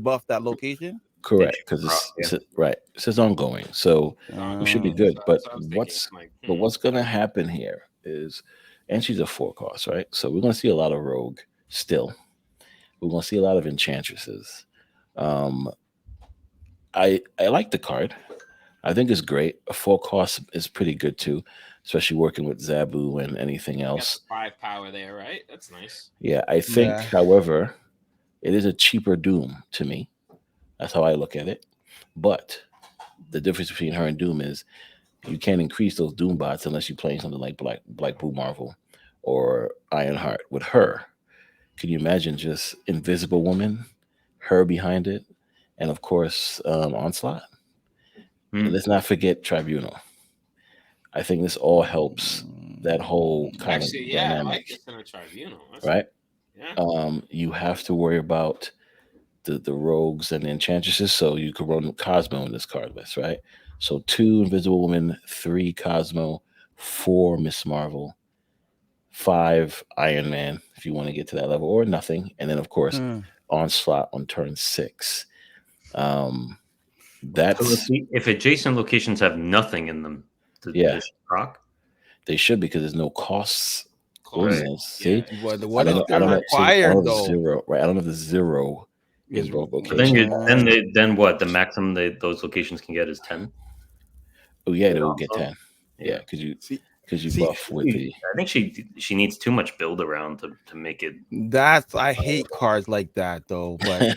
buff that location. Correct, because it's right. It says ongoing, so we should be good. But what's going to happen here is, and she's a 4 cost, right? So we're going to see a lot of rogue still. We're going to see a lot of enchantresses. I like the card. I think it's great. A 4 cost is pretty good too, especially working with Zabu and anything else. 5 power there, right? That's nice. Yeah, I think, however, it is a cheaper Doom to me. That's how I look at it. But the difference between her and Doom is you can't increase those Doom bots unless you're playing something like Black Blue Marvel or Ironheart. With her, can you imagine just Invisible Woman, her behind it, and of course Onslaught? Let's not forget Tribunal. I think this all helps that whole kind of dynamic. I like this in a Tribunal. Right? Yeah. You have to worry about the rogues and the enchantresses, so you could run Cosmo in this card list, right? So 2 Invisible Woman, 3 Cosmo, 4 Miss Marvel, 5 Iron Man, if you want to get to that level, or nothing. And then, of course, Onslaught on turn 6. That's so if adjacent locations have nothing in them, they proc? They should, because there's no costs. See? What is required, though? 0, right? I don't know if the 0 is both locations. Then what? The maximum those locations can get is 10? Oh, yeah, they will get 10. Yeah, because you buff with the... I think she needs too much build around to make it... I hate cards like that, though. But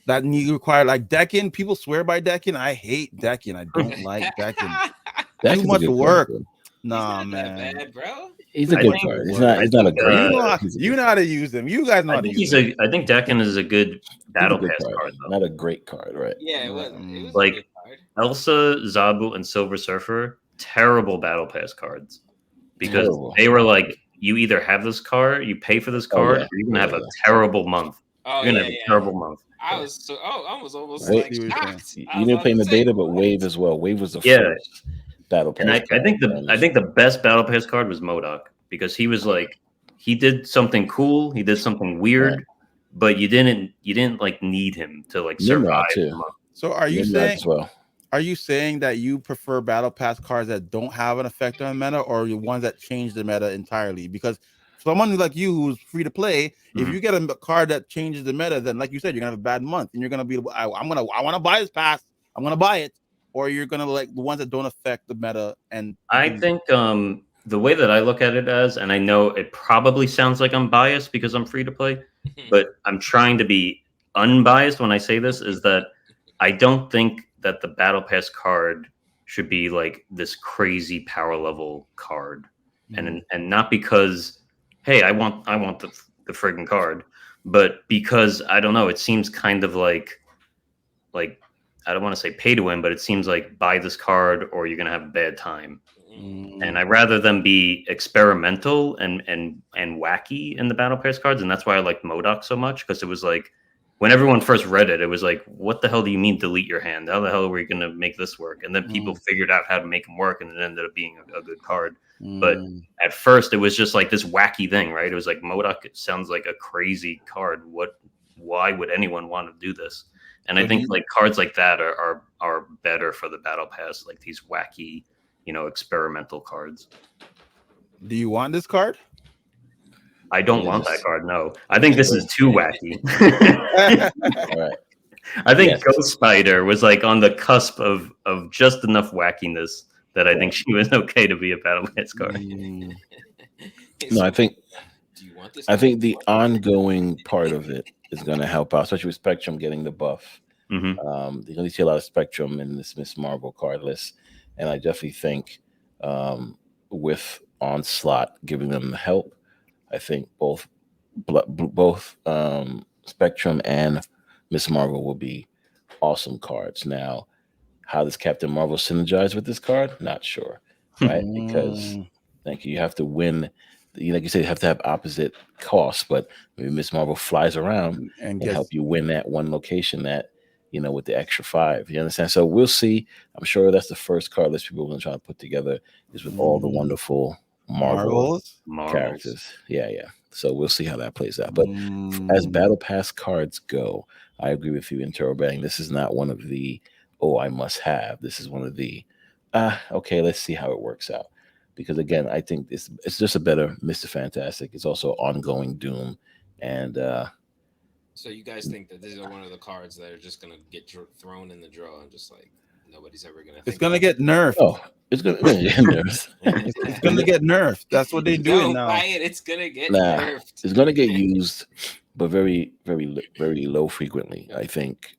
that need require, like, decking. People swear by decking. I hate decking. I don't like decking. Too much work. Nah, man. That bad, bro. He's a good card. He's not a great. You know how to use them. You guys know how to use them. I think Decken is a good battle pass card, though. Not a great card, right? Yeah, it was like a good card. Elsa, Zabu, and Silver Surfer, terrible battle pass cards. Because they were like, you either have this card, you pay for this card, or you're gonna have a terrible month. You're gonna have a terrible month. I was almost like shocked. You didn't play in the beta, but Wave as well. Wave was the first battle pass. And I think the best battle pass card was MODOK, because he was like, he did something cool, he did something weird, but you didn't like need him to like survive. So are you saying Are you saying that you prefer battle pass cards that don't have an effect on meta, or the ones that change the meta entirely? Because someone like you who's free to play, if you get a card that changes the meta, then like you said, you're gonna have a bad month, and you're gonna be, I want to buy this pass, I'm gonna buy it, or you're gonna like the ones that don't affect the meta. And I think the way that I look at it as, and I know it probably sounds like I'm biased because I'm free to play, but I'm trying to be unbiased when I say this, is that I don't think that the battle pass card should be like this crazy power level card, and not because, hey, I want the friggin' card, but because I don't know, it seems kind of like I don't want to say pay to win, but it seems like buy this card or you're gonna have a bad time. And I'd rather them be experimental and wacky in the battle pass cards, and that's why I like MODOK so much, because it was like, when everyone first read it, it was like, what the hell do you mean delete your hand? How the hell are we going to make this work? And then people figured out how to make them work, and it ended up being a good card. But at first, it was just like this wacky thing, right? It was like, MODOK, it sounds like a crazy card. Why would anyone want to do this? And I think like cards like that are better for the battle pass, like these wacky, experimental cards. Do you want this card? I don't want that card. No, I think this is too wacky. All right. I think Yes. Ghost Spider was like on the cusp of just enough wackiness that I think she was okay to be a Battle Pass card. Mm, No, I So, think do you want this? I card? think the ongoing part of it is going to help out, especially with Spectrum getting the buff. Hmm. You're going to see a lot of Spectrum in this Miss Marvel card list, and I definitely think with Onslaught giving them the help, I think both Spectrum and Miss Marvel will be awesome cards. Now, how does Captain Marvel synergize with this card? Not sure, right? Because mm, thank you. You have to win. Like you said, you have to have opposite costs, but maybe Miss Marvel flies around and and help gets you win that one location that with the extra 5. You understand? So we'll see. I'm sure that's the first card list people are going to try to put together is with all the mm, wonderful Marvel Marvels. Marvels. characters. Yeah, yeah. So we'll see how that plays out. But as Mm, battle pass cards go, I agree with you, Interrobang. This is not one of the I must have. This is one of the okay, let's see how it works out. Because again, I think it's just a better Mr. Fantastic. It's also ongoing Doom. And So you guys think that these are one of the cards that are just gonna get thrown in the draw and just like nobody's ever gonna it's think gonna about get nerfed. oh, it's gonna get nerfed. it. It's gonna get nerfed. That's what they're doing Don't now. buy it. It's gonna get Nah, nerfed. it's gonna get used, but very, very, very low frequently. I think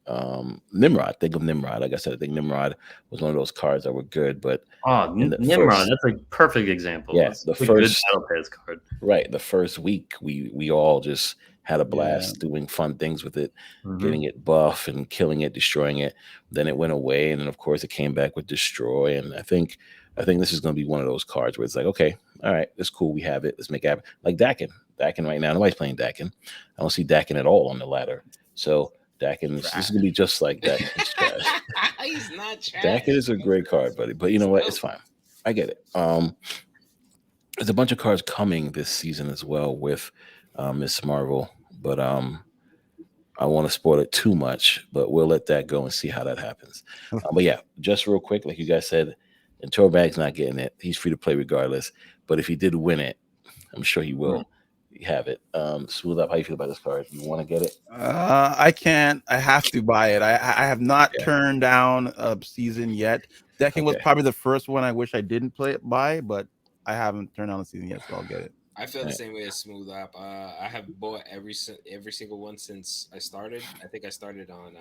Nimrod. Think of Nimrod. Like I said, I think Nimrod was one of those cards that were good, but Oh, in the Nimrod. first, That's a perfect example. yeah, That's the a good first, Battle Pass card. right, the first week we all just had a Yeah. blast doing fun things with it, Hmm. getting it buff and killing it, destroying it. Then it went away, and then of course it came back with destroy. And I think this is going to be one of those cards where it's like, okay, all right, it's cool, we have it, let's make it happen. Like Dakin, right now, nobody's playing Dakin. I don't see Dakin at all on the ladder. So Dakin, this is going to be just like Dakin. It's trash. He's not trash. Dakin is a great card, buddy. But you know what? It's fine. I get it. There's a bunch of cards coming this season as well with Miss Marvel, but I want to spoil it too much, but we'll let that go and see how that happens. But yeah, just real quick, like you guys said, and Torbag's not getting it. He's free to play regardless. But if he did win it, I'm sure he will have it. Smooth Up, how you feel about this card? You want to get it? I can't. I have to buy it. I have not Yeah. turned down a season yet. Decking was Okay. probably the first one I wish I didn't buy, but I haven't turned on a season yet, so I'll get it. I feel the Right. same way as Smooth Up. I have bought every single one since I started. I think I started on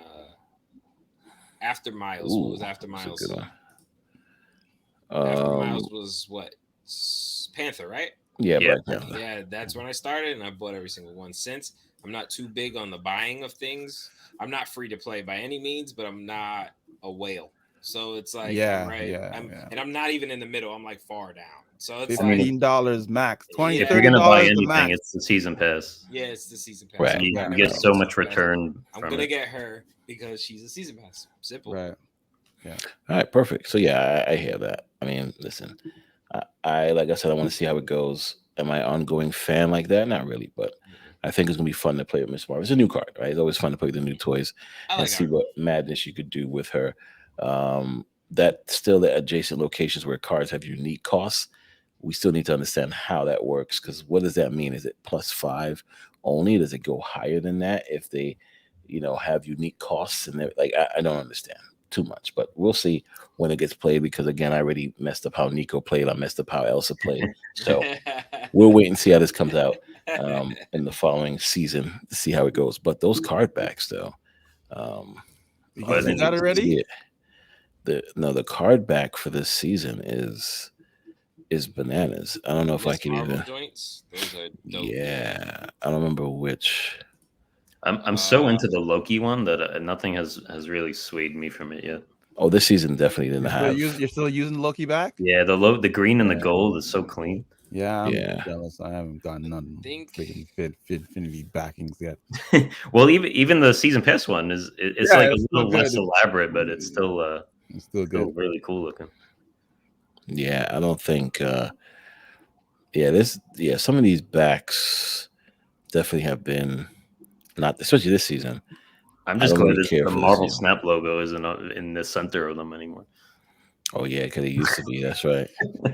After Miles. What was After that's Miles? a good one. After Miles was what? Panther, right? Yeah, Yeah. Black Panther. Yeah, that's when I started, and I bought every single one since. I'm not too big on the buying of things. I'm not free to play by any means, but I'm not a whale. So it's like, Yeah, I'm right. yeah, I'm, yeah. And I'm not even in the middle. I'm like far down. So it's like, $15 max. 20 Yeah. If you're gonna buy $30 the anything, max. it's the season pass. yeah, it's the season pass. Right. I'm You, not you gonna get get so the much season pass. return I'm from gonna it. get her because she's a season pass. Simple. Right. All right, perfect. So yeah, I hear that. I mean, listen, I like I said, I want to see how it goes. Am I an ongoing fan like that? Not really, but I think it's gonna be fun to play with Miss Marvel. It's a new card, right? It's always fun to play with the new toys I and like see her. what madness you could do with her. That still the adjacent locations where cards have unique costs. We still need to understand how that works because what does that mean? Is it +5 only? Does it go higher than that if they, have unique costs and like I don't understand too much, but we'll see when it gets played because again, I already messed up how Nico played. I messed up how Elsa played. So we'll wait and see how this comes out in the following season to see how it goes. But those card backs though, You Oh, I guys didn't got it even ready? see it. The card back for this season is bananas. I don't know if I Miss can Marvel even. joints. Those are dope. Yeah, I don't remember which. I'm so into the Loki one that nothing has really swayed me from it yet. Oh, this season definitely didn't have. You're still using Loki back? Yeah, the green and the Yeah. gold is so clean. Yeah, I'm Yeah. jealous. I haven't gotten none Think- freaking Infinity backings yet. Well, even the season pass one it's Yeah, like it's a still little less good. elaborate, but it's still It's still still good. really cool looking. Yeah, I don't think. Some of these backs definitely have been not, especially this season. I'm I just don't glad really that care the for this Marvel season. Snap logo isn't in the center of them anymore. Oh yeah, because it used to be. That's right.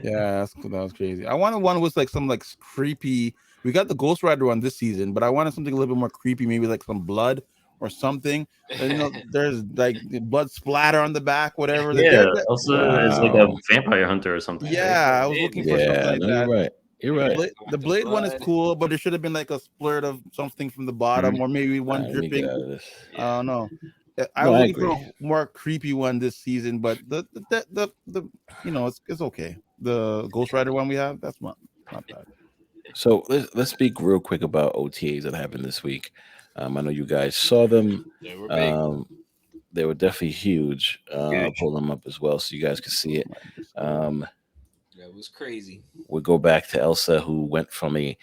Yeah, that was crazy. I wanted one with like some like creepy. We got the Ghost Rider one this season, but I wanted something a little bit more creepy, maybe like some blood or something. There's like the blood splatter on the back, whatever. Yeah, Elsa is like a Wow. vampire hunter or something. Yeah, I was looking for something Yeah, like no, that. you're right. You're right. The blade one is cool, but there should have been like a splurt of something from the bottom, or maybe one Let me get dripping. out of this. I don't know. I No, was I looking for agree. a more creepy one this season, but the it's okay. The Ghost Rider one we have, that's not bad. So let's speak real quick about OTAs that happened this week. I know you guys saw them. They were big. They were definitely huge. I'll Huge. pull them up as well so you guys can see it. That was crazy. We'll go back to Elsa, who went from a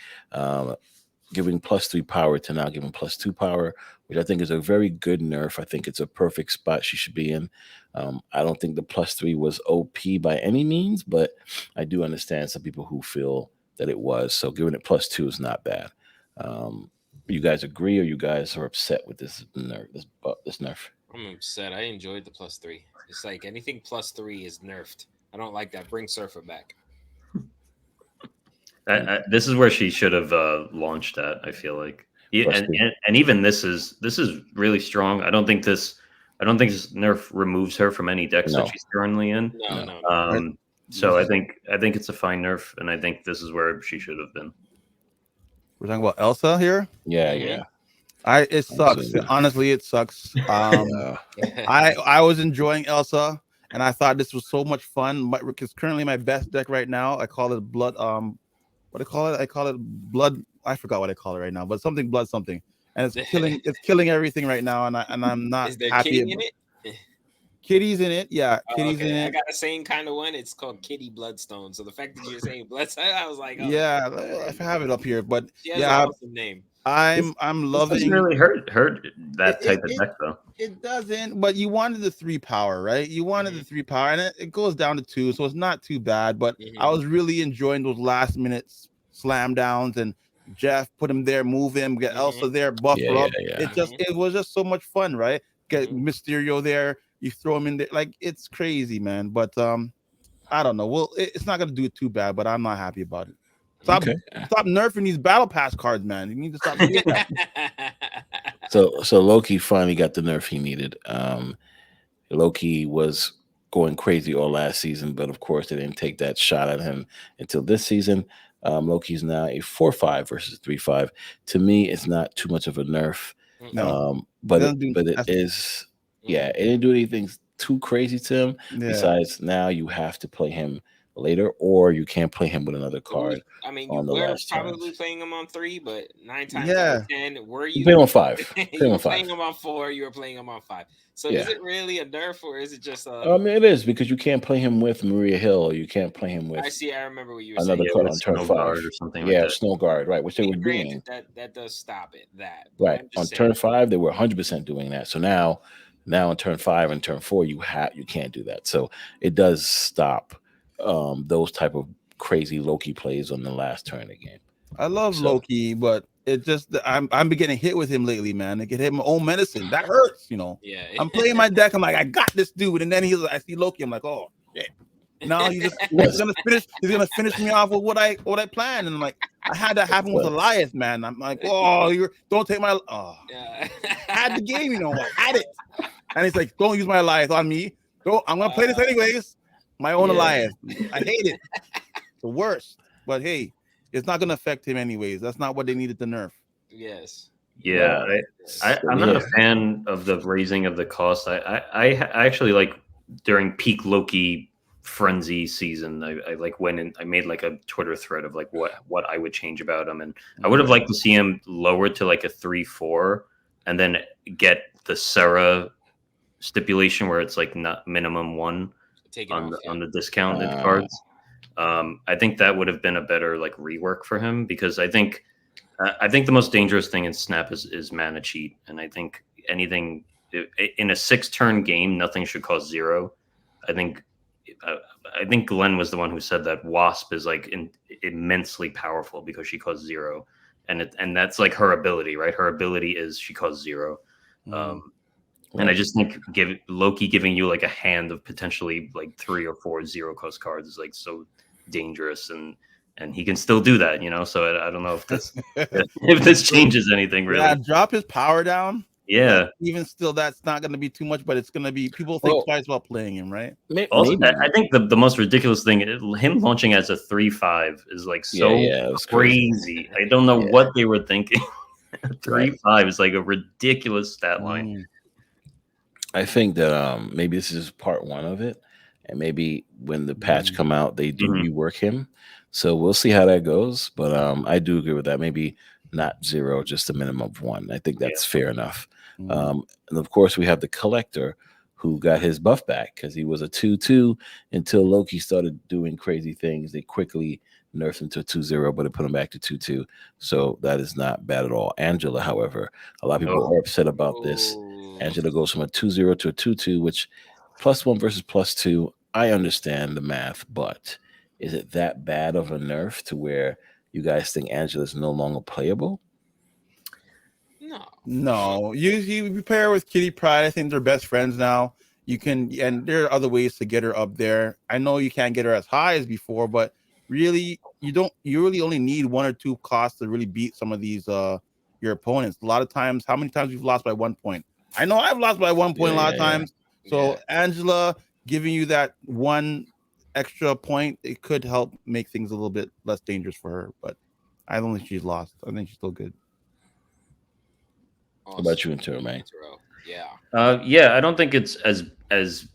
giving +3 power to now giving +2 power, which I think is a very good nerf. I think it's a perfect spot she should be in. I don't think the +3 was OP by any means, but I do understand some people who feel that it was. So giving it +2 is not bad. You guys agree, or you guys are upset with this nerf? This nerf? I'm upset. I enjoyed the +3. It's like anything +3 is nerfed. I don't like that. Bring Surfer back. This is where she should have launched at. I feel like, and even this is really strong. I don't think this nerf removes her from any decks that she's currently in. No. So I think it's a fine nerf, and I think this is where she should have been. We're talking about Elsa here. Yeah, Mhm. yeah. It sucks. Absolutely. Honestly, it sucks. I was enjoying Elsa, and I thought this was so much fun. But it's currently my best deck right now. I call it blood. What do I call it? I call it blood. I forgot what I call it right now, but something blood something, and it's killing. It's killing everything right now, and I'm not Is there happy. kitty in it? Kitty's in it. Yeah, Kitty's in I it. got the same kind of one. It's called Kitty Bloodstone. So the fact that you're saying Bloodstone, I was like, oh, Yeah, I have it up here, but she has yeah, an awesome name. I'm It loving. doesn't really hurt that type of deck though. It doesn't, but you wanted the 3 power, right? You wanted the 3 power, and it goes down to 2, so it's not too bad. But I was really enjoying those last minute slam downs, and Jeff put him there, move him, get Elsa there, buff her up. Yeah. It was just so much fun, right? Get Mysterio there, you throw him in there, like it's crazy, man. But I don't know. Well, it's not gonna do it too bad, but I'm not happy about it. Stop nerfing these battle pass cards, man. You need to stop doing that. So Loki finally got the nerf he needed. Loki was going crazy all last season, but of course they didn't take that shot at him until this season. Loki's now a 4/5 versus 3/5. To me, it's not too much of a nerf. But it is. Yeah, it didn't do anything too crazy to him. Yeah. Besides, now you have to play him later, or you can't play him with another card. I mean, you on the were last probably turns. playing him on 3, but 9 times out of 10, were you? Play him on 5. You were playing him on 4. You were playing him on 5. So is it really a nerf, or is it just a? I mean, it is, because you can't play him with Maria Hill, or you can't play him with. I see. I remember what you were another saying. card on turn 5 or something. Yeah, like that. Snow Guard, right? Which they were doing. That does stop it. That right on turn 5, they were 100% doing that. So now on turn 5 and turn 4, you can't do that. So it does stop those type of crazy Loki plays on the last turn of the game. I love Loki, but it just I'm getting hit with him lately, man. I get hit my own medicine. That hurts, you know. Yeah. I'm playing my deck. I'm like, I got this dude, and then I see Loki. I'm like, oh shit. Now he's gonna finish me off with what I planned, and I'm like, I had that happen with Elias, man. I'm like, oh, don't take my I had the game, you know, I had it, and he's like, don't use my Elias on me. I'm gonna play this anyways. My own Elias. I hate it. It's the worst. But hey, it's not gonna affect him anyways. That's not what they needed to nerf. Yes. Yeah, I'm not a fan of the raising of the cost. I actually like during peak Loki frenzy season, I like went and I made like a Twitter thread of like what I would change about him, and I would have liked to see him lowered to like a 3/4, and then get the Sarah stipulation where it's like not minimum 1 on the discounted cards. I think that would have been a better like rework for him, because I think the most dangerous thing in Snap is mana cheat, and I think anything in a 6-turn game, nothing should cost 0. I think Glenn was the one who said that Wasp is like immensely powerful because she costs 0, and that's like her ability, right? Her ability is she costs 0. And I just think Loki giving you like a hand of potentially like 3 or 4 0-cost cards is like so dangerous, and he can still do that, you know. So I don't know if this if this changes anything really. Yeah, drop his power down. Yeah. Even still, that's not going to be too much, but it's going to be people think twice about playing him, right? Also, maybe. I think the most ridiculous thing, him launching as a 3.5 is like so it was crazy. I don't know what they were thinking. 3.5 is like a ridiculous stat line. I think that maybe this is part one of it, and maybe when the patch come out, they do rework him. So we'll see how that goes. But I do agree with that. Maybe not 0, just a minimum of 1. I think that's fair enough. And of course, we have the collector who got his buff back because he was a 2-2 until Loki started doing crazy things. They quickly nerfed him to a 2-0, but it put him back to 2-2. So that is not bad at all. Angela, however, a lot of people are upset about this. Angela goes from a 2-0 to a 2-2, which +1 versus +2. I understand the math, but is it that bad of a nerf to where you guys think Angela's no longer playable? No. You pair with Kitty Pryde. I think they're best friends now. You can, and there are other ways to get her up there. I know you can't get her as high as before, but really, you really only need 1 or 2 costs to really beat some of these your opponents. A lot of times, how many times you've lost by 1 point? I know I've lost by 1 point a lot of times. So Angela giving you that 1 extra point, it could help make things a little bit less dangerous for her. But I don't think she's lost. I think she's still good. What about you, Intero, man? I don't think it's as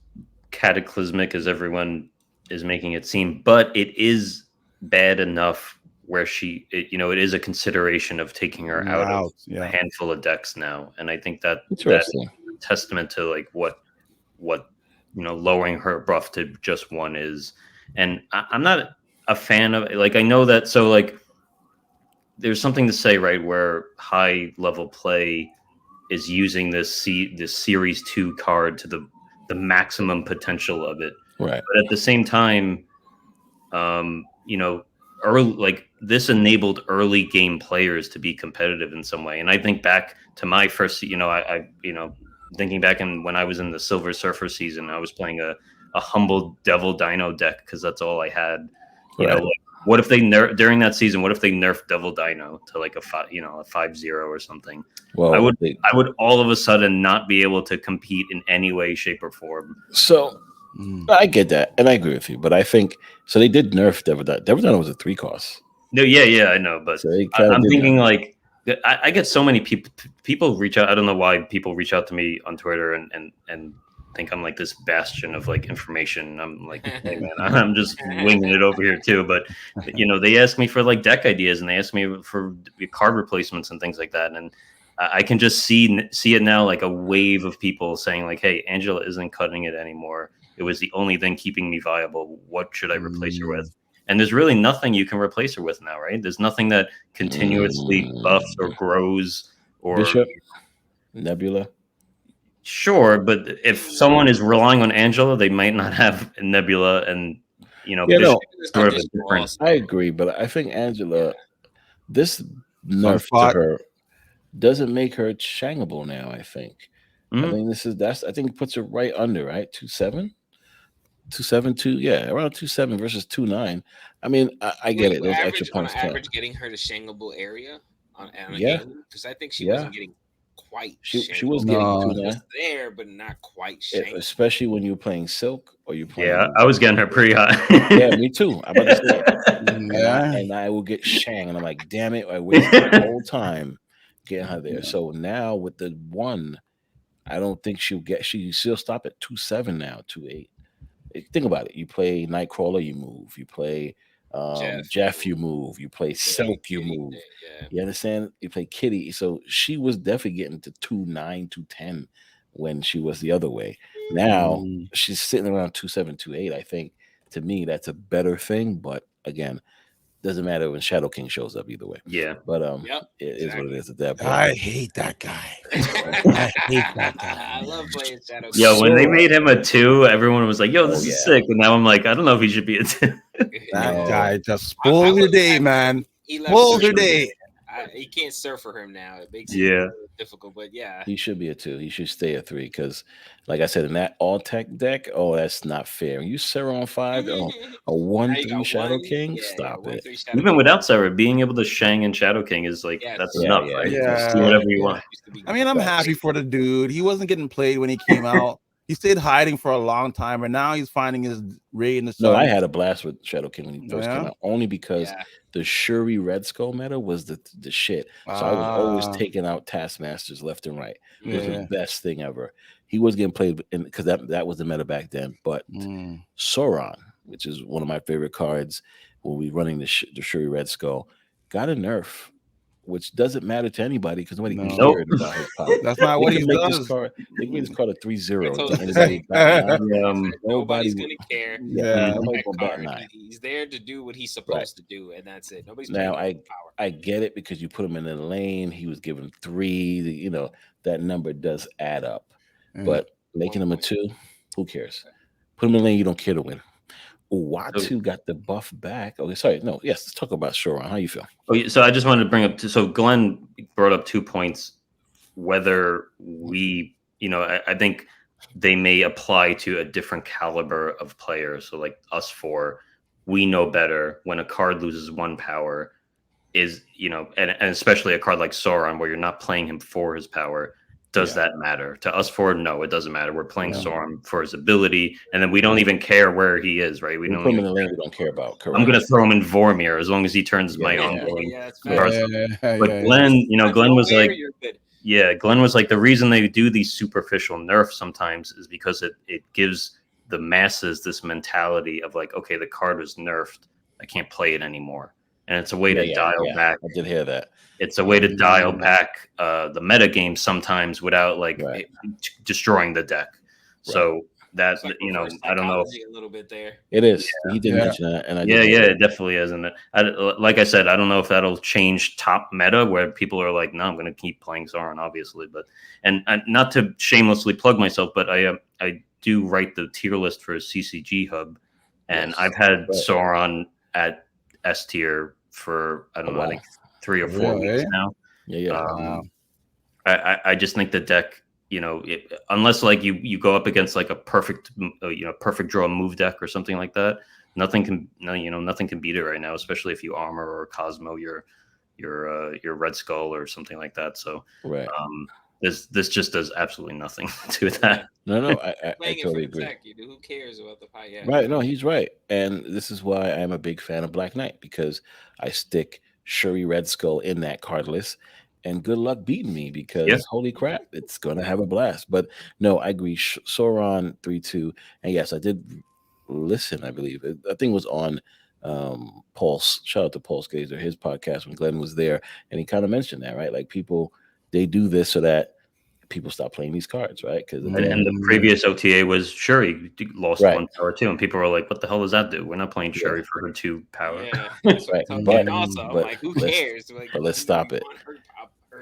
cataclysmic as everyone is making it seem, but it is bad enough where it is a consideration of taking her out of a handful of decks now, and I think that's a testament to like what lowering her buff to just 1 is. And I'm not a fan of, like, I know that, so like there's something to say, right, where high level play is using this series 2 card to the maximum potential of it, right? But at the same time, early, like, this enabled early game players to be competitive in some way. And I think back to my first, thinking back when I was in the Silver Surfer season, I was playing a humble Devil Dino deck because that's all I had. You know, like, what if they during that season? What if they nerfed Devil Dino to like a 5-0 or something? Well, I would all of a sudden not be able to compete in any way, shape, or form. So I get that, and I agree with you. But I think so. They did nerf Devil Dino. Devil Dino was a 3 cost. No, yeah, I know, but so I'm thinking like I get so many people reach out. I don't know why people reach out to me on Twitter and think I'm like this bastion of like information. I'm like, hey man, I'm just winging it over here too. But they ask me for like deck ideas and they ask me for card replacements and things like that. And I can just see it now, like a wave of people saying like, hey, Angela isn't cutting it anymore. It was the only thing keeping me viable. What should I replace her with? And there's really nothing you can replace her with now, right? There's nothing that continuously buffs or grows or Bishop, Nebula. Sure, but if someone is relying on Angela, they might not have Nebula and Bishop sort of different. I agree, but I think Angela, this nerf to her doesn't make her shangable now. I think. I think I think it puts her right under 2.7. 2.7, around 2.7 versus 2.9. I mean, I get it. Those extra points on average, getting her to shangable area on a game, because I think she wasn't getting quite. She was getting 2.9 there, but not quite shangable. Especially when you're playing Silk or you're playing. Yeah, I was getting her pretty high. Yeah, me too. I'm about to say it. And I will get shang, and I'm like, damn it! I wasted the whole time getting her there. So now with the 1, I don't think she'll stop at 2.7 now, 2.8. Think about it. You play Nightcrawler, you move. You play Jeff, you move. You play Silk, you move. You understand? You play Kitty. So she was definitely getting to 2.9, 2.10 when she was the other way. Now she's sitting around 2.7, 2.8. I think to me that's a better thing. But again, doesn't matter when Shadow King shows up either way. Yeah. But it is what it is at that point. I hate that guy. I hate that guy. I love playing Shadow King. Yo, when they made him a 2, everyone was like, yo, this is sick. And now I'm like, I don't know if he should be a 2. That guy just spoiled your day, man. Spoiled your day. he can't surf for him now. It makes it Yeah. difficult, but yeah. He should be a 2. He should stay a 3 because, like I said, in that all tech deck, oh, that's not fair. You Sarah on 5, a Now 1-3 you got Shadow one, King, yeah, stop it. 1-3 Shadow Even King. without Sarah, being able to Shang and Shadow King is like Yes. that's Yeah, enough, yeah, right? yeah. You can Yeah, do whatever you yeah. want. Used to be I mean, I'm Right. happy for the dude. He wasn't getting played when he came out. He stayed hiding for a long time, and now he's finding his ray in the sun. No, I had a blast with Shadow King when he first came Yeah? out, only because Yeah. the Shuri Red Skull meta was the shit. So I was always taking out Taskmasters left and right. It was Yeah. the best thing ever. He was getting played because that was the meta back then. But Sauron, which is one of my favorite cards when we running the Shuri Red Skull, got a nerf, which doesn't matter to anybody because nobody No. cared about his power. That's not They what can he make this does. card. They can make this card a 3-0. I told Get him the anybody same back thing. nine. Nobody's Nobody gonna care. Yeah. nobody That gonna bat card. an eye. He's there to do what he's supposed to do, and that's it. Nobody's Now playing with power. I get it because you put him in the lane. He was given 3. That number does add up. Yeah. But making him a 2, who cares? Put him in the lane. You don't care to win. Uatu got the buff back. Okay, sorry. No, yes. Let's talk about Shoran. How you feel? So I just wanted to bring up. So Glenn brought up 2 points. Whether we, I think they may apply to a different caliber of players. So like us 4, we know better when a card loses 1 power is, and especially a card like Sauron where you're not playing him for his power. Does that matter to us 4? No, it doesn't matter. We're playing Sauron for his ability, and then we don't even care where he is, right? We don't put him even in the lane. We don't care about. Correct. I'm gonna throw him in Vormir as long as he turns my Yeah. ongoing. Yeah, that's fair. But Glenn, Glenn was like, You're good. yeah, Glenn was like, the reason they do these superficial nerfs sometimes is because it gives the masses this mentality of like, okay, the card was nerfed, I can't play it anymore, and it's a way to dial back. I did hear that. It's a way to dial back the meta game sometimes without destroying the deck. Right. So that like I don't know. A little bit there. It is. He did mention that, and it definitely is. And like I said, I don't know if that'll change top meta where people are like, no, I'm going to keep playing Sauron, obviously. But and not to shamelessly plug myself, but I do write the tier list for a CCG hub, and I've had Sauron at S tier for I don't know, I think 3 or 4 weeks now. Yeah. I just think the deck, unless like you go up against like a perfect draw move deck or something like that, nothing can beat it right now, especially if you armor or Cosmo your Red Skull or something like that. So this just does absolutely nothing to that. No, I totally agree. Tech, who cares about the pie? Yeah. Right, no, he's right, and this is why I'm a big fan of Black Knight, because I stick Shuri Red Skull in that card list. And good luck beating me, because holy crap, it's going to have a blast. But no, I agree. Sauron 3-2. And yes, I did listen, I believe. I think it was on Pulse. Shout out to Pulse Gazer, his podcast, when Glenn was there. And he kind of mentioned that, right? Like people, they do this so that people stop playing these cards, right? Because and the previous OTA was Shuri lost 1 power too, and people were like, "What the hell does that do? We're not playing Shuri for her 2 power." Yeah, that's what I'm like, who cares? But let's stop it.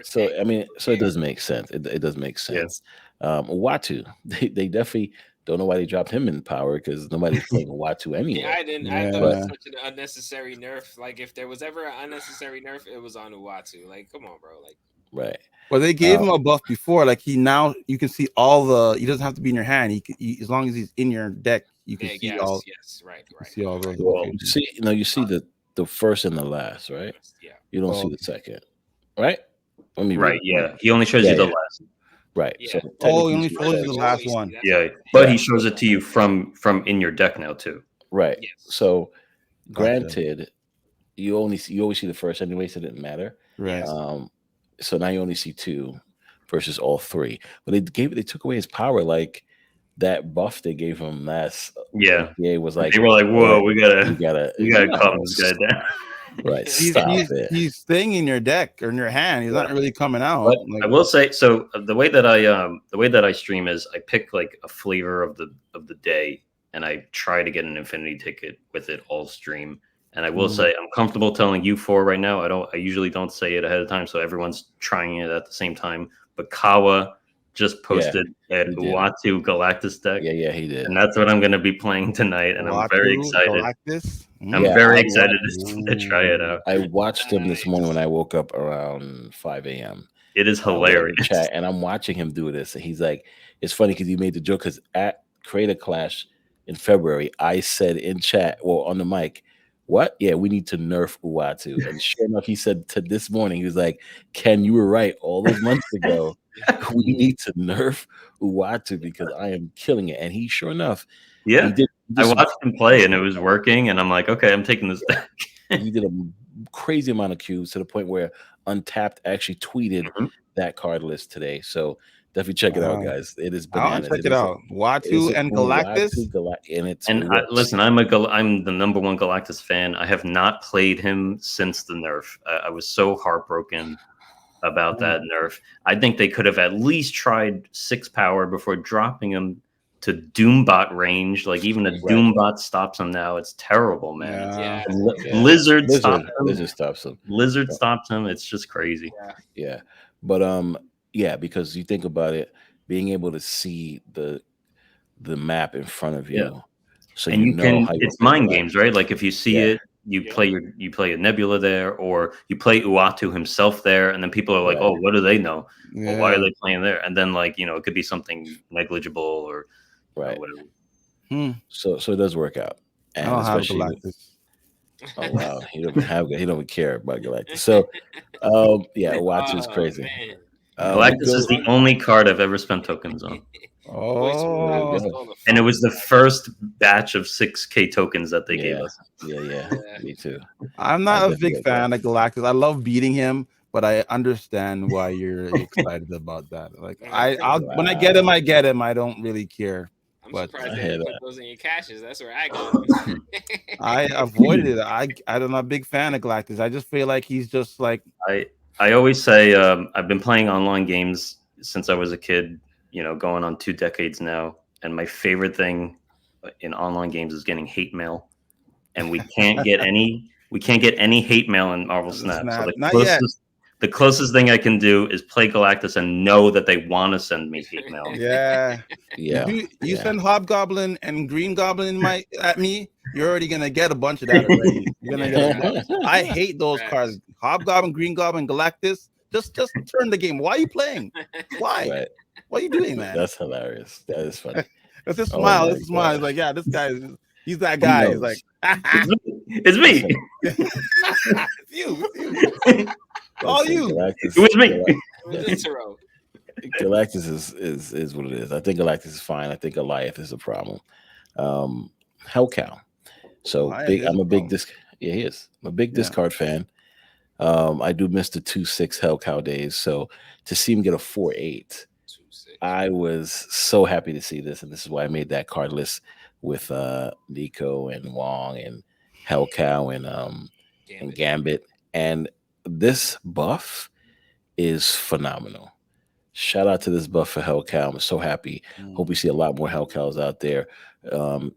So I mean, so it does make sense. It does make sense. Uatu, they definitely don't know why they dropped him in power, because nobody's playing Uatu anyway. I didn't. I thought it was such an unnecessary nerf. Like if there was ever an unnecessary nerf, it was on Uatu. Like, come on, bro. Like. Right. Well, they gave him a buff before. Like you can see all he doesn't have to be in your hand. As long as he's in your deck, you can see all. Yes, right. See all those. Well, you see the first and the last, right? Yeah. You don't see the second, right? Yeah. He only shows you the last. Right. Yeah. So he only shows you the last one. Yeah, but he shows it to you from in your deck now too. Right. Yes. So, granted, you always see the first anyway, so it didn't matter. Right. So now you only see 2 versus all 3. But they took away his power, like that buff they gave him last. Yeah. Was like they were like, "Whoa, we gotta calm this guy down." Right. He's staying in your deck or in your hand. He's not really coming out. But I will say, so the way that I stream is I pick like a flavor of the day, and I try to get an infinity ticket with it all stream. And I will say, I'm comfortable telling you 4 right now. I usually don't say it ahead of time, so everyone's trying it at the same time. But Kawa just posted at Uatu Galactus deck. Yeah, he did. And that's what I'm going to be playing tonight, and I'm very excited. Galactus? I'm Yeah, very I excited wa- to try it out. I watched him this morning Nice. when I woke up around 5 a.m. It is I was in the hilarious. chat and I'm watching him do this. And he's like, it's funny because he made the joke because at Creator Clash in February, I said in chat, well, on the mic, what? Yeah, we need to nerf Uatu. And sure enough, he said to this morning, he was like, Ken, you were right all those months ago. We need to nerf Uatu because I am killing it. And he, sure enough, Yeah, he did I some watched him play and it was working, and I'm like, okay, I'm taking this yeah, back. he did a crazy amount of cubes to the point where Untapped actually tweeted Mhm. that card list today. So definitely check it out, Wow. guys. It is I want bananas. to check it is out. it's Watu and Galactus. And it And works. listen, I'm the number one Galactus fan. I have not played him since the nerf. I was so heartbroken about that nerf. I think they could have at least tried 6 power before dropping him to Doombot range. Like even a Right. Doombot stops him now. It's terrible, man. Yeah. Yeah. Blizzard stops him. Lizard stops him. Blizzard stops him. It's just crazy. Yeah. But yeah, because you think about it, being able to see the map in front of you, Yeah. so And you you know can how you it's mind interact. games, right? Like if you see Yeah. it, you play a Nebula there, or you play Uatu himself there, and then people are like, Right. oh, what do they know? Well, why are Yeah. they playing there? And then like, it could be something negligible or Right. whatever. So it does work out. I And don't have especially Galactus. oh wow, he don't even care about Galactus. So yeah, Uatu is crazy. Man. Galactus is the only card I've ever spent tokens on. Oh, There you go. And it was the first batch of 6K tokens that they gave us. Yeah, me too. I'm I not a definitely big fan of Galactus. I love beating him, but I understand why you're excited about that. Like I'll when I get him, I get him. I don't really care. I'm But surprised I they hear didn't put that. those in your caches. That's where I got them. I avoided it. I'm not a big fan of Galactus. I just feel like he's just like I always say I've been playing online games since I was a kid, going on 2 decades now. And my favorite thing in online games is getting hate mail. And we can't get any hate mail in Marvel Snap. So Not yet. the closest thing I can do is play Galactus and know that they want to send me hate mail. Yeah. Yeah. You send Hobgoblin and Green Goblin at me, you're already gonna get a bunch of that already. You're gonna get a bunch. I hate those cards. Hobgoblin, Green Goblin, Galactus. Just turn the game. Why are you playing? Why? Right. What are you doing, man? That's hilarious. That is funny. Let's just Oh smile. my Let's smile. He's gosh. like, yeah, this guy he's that guy. He's knows? like, It's me. it's you. All Listen, you. It was me. It was Intero. Galactus is what it is. I think Galactus is fine. I think Goliath is a problem. Hellcow. So Goliath big. is I'm a a big problem. disc. Yeah, he is. I'm a big Yeah. discard fan. I do miss the 2/6 Hellcow days. So to see him get a 4/8, 2-6. I was so happy to see this, and this is why I made that card list with Nico and Wong and Hellcow and Gambit. And this buff is phenomenal. Shout out to this buff for Hellcow. I'm so happy. Hope we see a lot more Hellcows out there.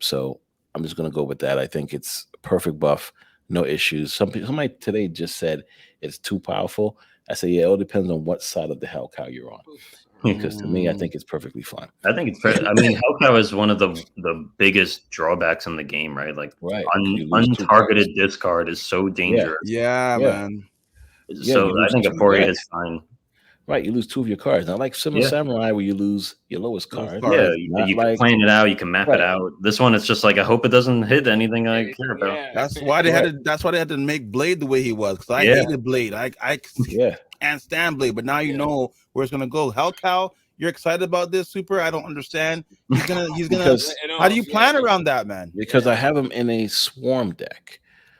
So I'm just gonna go with that. I think it's a perfect buff, no issues. Somebody today just said it's too powerful. I say, yeah, it all depends on what side of the Hellcow you're on. Because to me, I think it's perfectly fine. I think it's I mean, Hellcow is one of the biggest drawbacks in the game, right? Like Right. You lose 2 untargeted discard is so dangerous. Yeah, Yeah. man. So you I lose think a 2 4/8 decks. is fine. Right, you lose 2 of your cards. Not like Similar Yeah. Samurai where you lose your lowest card. cards. Yeah, Not you can like plan it out, you can map Right. it out. This one, it's just like I hope it doesn't hit anything I care about. Yeah. That's why they had to make Blade the way he was. Because I Yeah. hated Blade. I yeah. can't stand Blade, but now you know where it's gonna go. Hellcow, you're excited about this, Super? I don't understand. He's gonna Because- how do you plan around that, man? Because I have him in a swarm deck.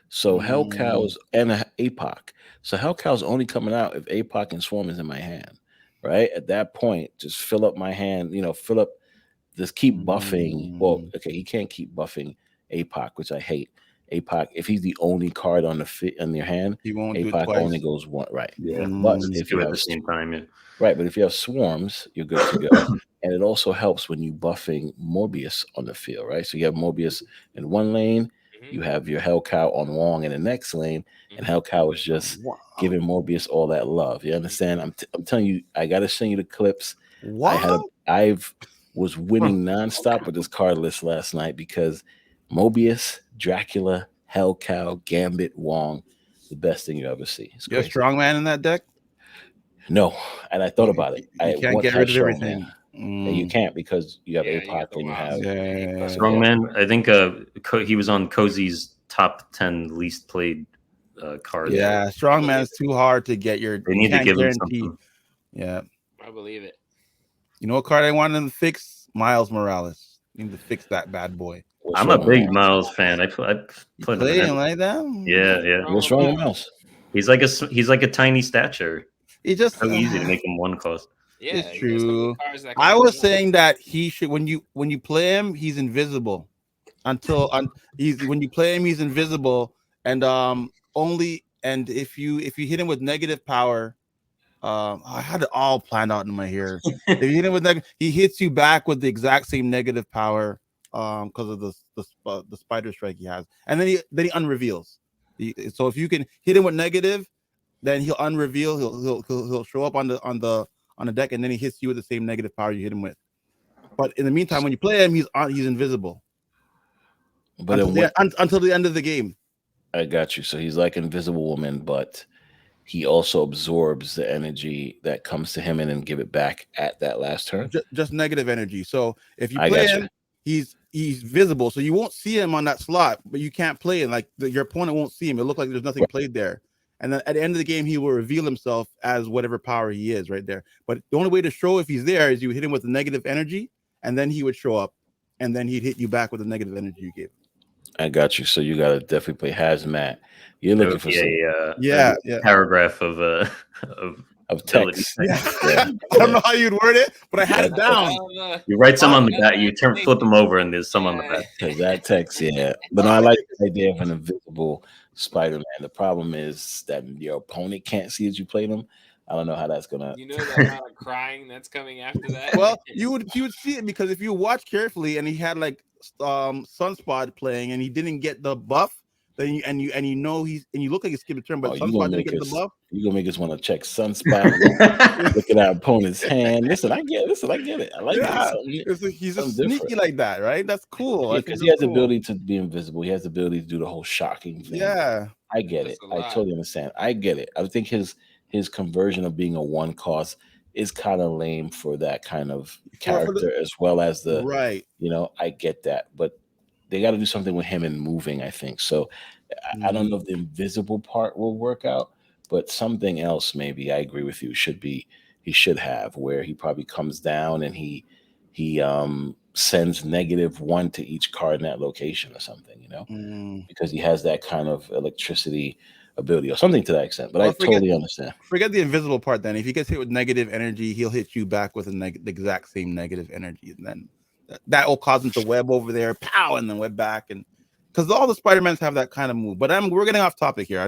So Hellcows and APOC. So Hellcow's only coming out if APOC and Swarm is in my hand. Right? At that point, just fill up my hand, fill up, just keep buffing. Well, okay, he can't keep buffing APOC, which I hate. APOC, if he's the only card on your hand, He won't do it APOC twice. only goes one, right? Yeah, But let's if do you it at have the same time. Yeah. Right, but if you have swarms, you're good to go. And it also helps when you buffing Morbius on the field, right? So you have Morbius in one lane, you have your Hellcow on Wong in the next lane, and Hellcow is just giving Morbius all that love. You understand? I'm telling you, I gotta send you the clips. I was winning nonstop with this card list last night because Mobius, Dracula, Hellcow, Gambit, Wong. The best thing you ever see. It's You're a crazy. strong man in that deck. No, and I thought about it. You I can't once get had rid of Strongman. everything. And you can't because you have Yeah, you APOC got the and you Miles. have Yeah. Strongman. I think he was on Cozy's top 10 least played cards. Yeah, strongman is too hard to get your. They You need to can't give him guarantee. something. Yeah. I believe it. You know what card I wanted them to fix? Miles Morales. You need to fix that bad boy. What's I'm wrong a with big Miles? Miles fan. I played You him. play in him it. like that? Yeah. What's wrong with Miles? He's like a tiny stature. He just So easy to make him one cost. Yeah, It's you know, some true. cards that I can was do saying that he should when you play him, he's invisible when you play him, he's invisible, and only and if you hit him with negative power, I had it all planned out in my hair. If you hit him with he hits you back with the exact same negative power, because of the spider strike he has, and then he unreveals. So if you can hit him with negative, then he'll unreveal. He'll show up on the deck, and then he hits you with the same negative power you hit him with. But in the meantime, when you play him, he's invisible. But until the end of the game. I got you. So he's like Invisible Woman, but he also absorbs the energy that comes to him and then give it back at that last turn. Just negative energy. So if you play him, he's visible, so you won't see him on that slot, but you can't play him. Like your opponent won't see him. It looks like there's nothing played there. And then at the end of the game, he will reveal himself as whatever power he is right there. But the only way to show if he's there is you hit him with the negative energy, and then he would show up, and then he'd hit you back with the negative energy you gave him. I got you. So you got to definitely play Hazmat. You're looking for some paragraph of text. Yeah. I don't know how you'd word it, but I had it down. You write some on the back. You flip them over, and there's some on the back. Because that text, But no, I like the idea of an invisible Spider-Man. The problem is that your opponent can't see as you play them. I don't know how that's gonna. You know the amount of crying that's coming after that. Well, you would see it because if you watch carefully, and he had like Sunspot playing, and he didn't get the buff. Then you look like he skipped a turn, but Sunspot didn't get the buff. You gonna make us want to check Sunspot, look at our opponent's hand. Listen, I get it. I like it. He's just sneaky like that, right? That's cool. Because he has the ability to be invisible. He has the ability to do the whole shocking thing. Yeah, I get it. I totally understand. I get it. I think his conversion of being a one cost is kind of lame for that kind of character, as well as the right. I get that, but they got to do something with him and moving, I think. So I don't know if the invisible part will work out, but something else maybe. I agree with you. He should have where he probably comes down and he sends -1 to each card in that location or something, because he has that kind of electricity ability or something to that extent. But I totally understand. Forget the invisible part then. If he gets hit with negative energy, he'll hit you back with the exact same negative energy, and then that will cause him to web over there, pow, and then web back, and because all the Spider-Mans have that kind of move. But we're getting off topic here.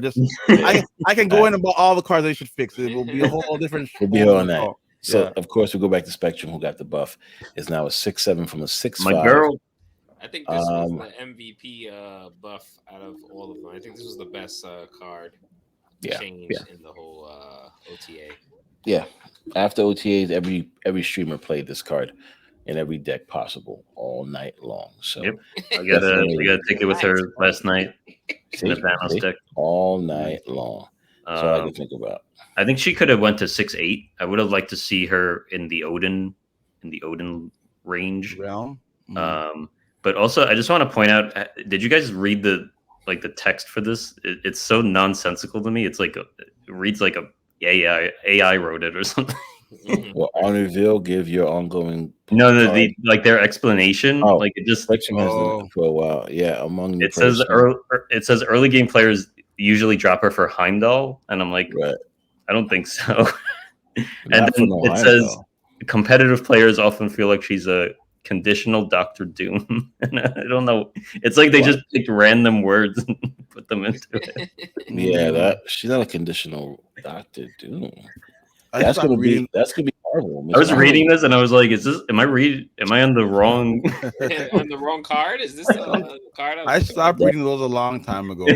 I can go in about all the cards they should fix. It will be a whole different. We'll be on that. So of course we go back to Spectrum, who got the buff, is now a 6/7 from a 6/5. My girl. I think this was the MVP buff out of all of them. I think this was the best card change in the whole OTA. Yeah, after OTAs, every streamer played this card in every deck possible all night long. So I got a ticket with her last night in the Thanos deck all night long. That's all I can think about. I think she could have went to 6/8. I would have liked to see her in the Odin range realm. But also, I just want to point out: did you guys read the text for this? It's so nonsensical to me. It's like it reads like a AI wrote it or something. Well, on reveal, give your ongoing. No, their explanation. Like it just Spectrum has done it for a while. Yeah, among it says early game players usually drop her for Heimdall, and I'm like, I don't think so. And then it says competitive players often feel like she's a conditional Dr. Doom. And I don't know. It's like they just picked random words and put them into it. Yeah, she's not a conditional Dr. Doom. That's gonna be Marvel. I was reading this and I was like, am I on the wrong on the wrong card? Is this the card? I stopped reading those a long time ago.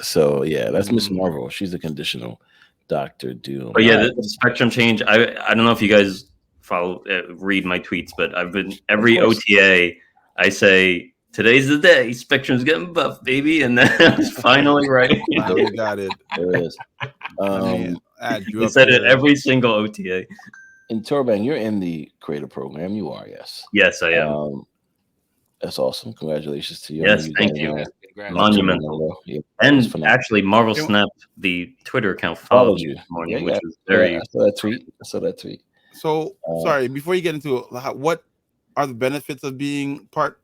So that's Miss Marvel. She's a conditional Dr. Doom. But yeah, the Spectrum change. I don't know if you guys read my tweets, but I've been every OTA I say today's the day. Spectrum's getting buffed, baby, and then I was finally right. Finally got it. There it is. I mean, I drew He up said it here. every single OTA. INTERROBANG, you're in the creator program. You are, yes. Yes, I am. That's awesome. Congratulations to you. I know Yes, thank got you. in there Congrats. not too long Monumental. ago. Yeah, And it's phenomenal. actually, Marvel It- Snap, the Twitter account, Followed followed you. you this morning, Yeah, which yeah. was very. I saw that tweet. So sorry, before you get into it, what are the benefits of being part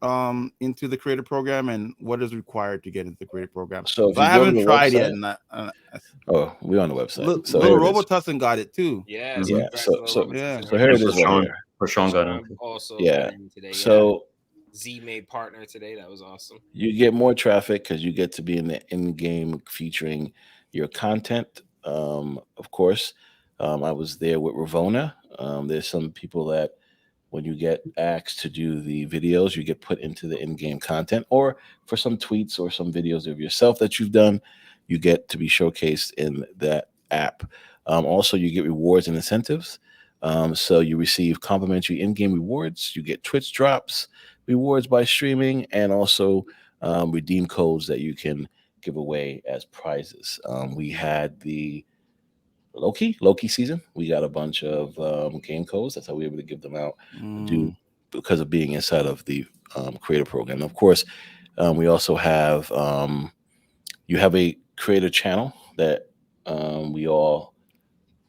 into the creator program, and what is required to get into the creator program? So if I you go to haven't the tried yet, website- and Oh, we're on the website. So little here it is. Robotussin got it too. Yes. Yeah. congrats So to so Robots yeah. and so here him. it is right Prashant- here. Prashant got Prashant into. also Yeah. got in today. Yeah. So Z made partner today. That was awesome. you get more traffic because you get to be in the in-game featuring your content. Of course, I was there with Ravona. There's some people that when you get asked to do the videos, you get put into the in-game content, or for some tweets or some videos of yourself that you've done, you get to be showcased in that app. Also, you get rewards and incentives. So you receive complimentary in-game rewards. You get Twitch drops, rewards by streaming, and also redeem codes that you can give away as prizes. We had the Loki season. We got a bunch of game codes. That's how we were able to give them out due because of being inside of the creator program. Of course, we also have you have a creator channel that we all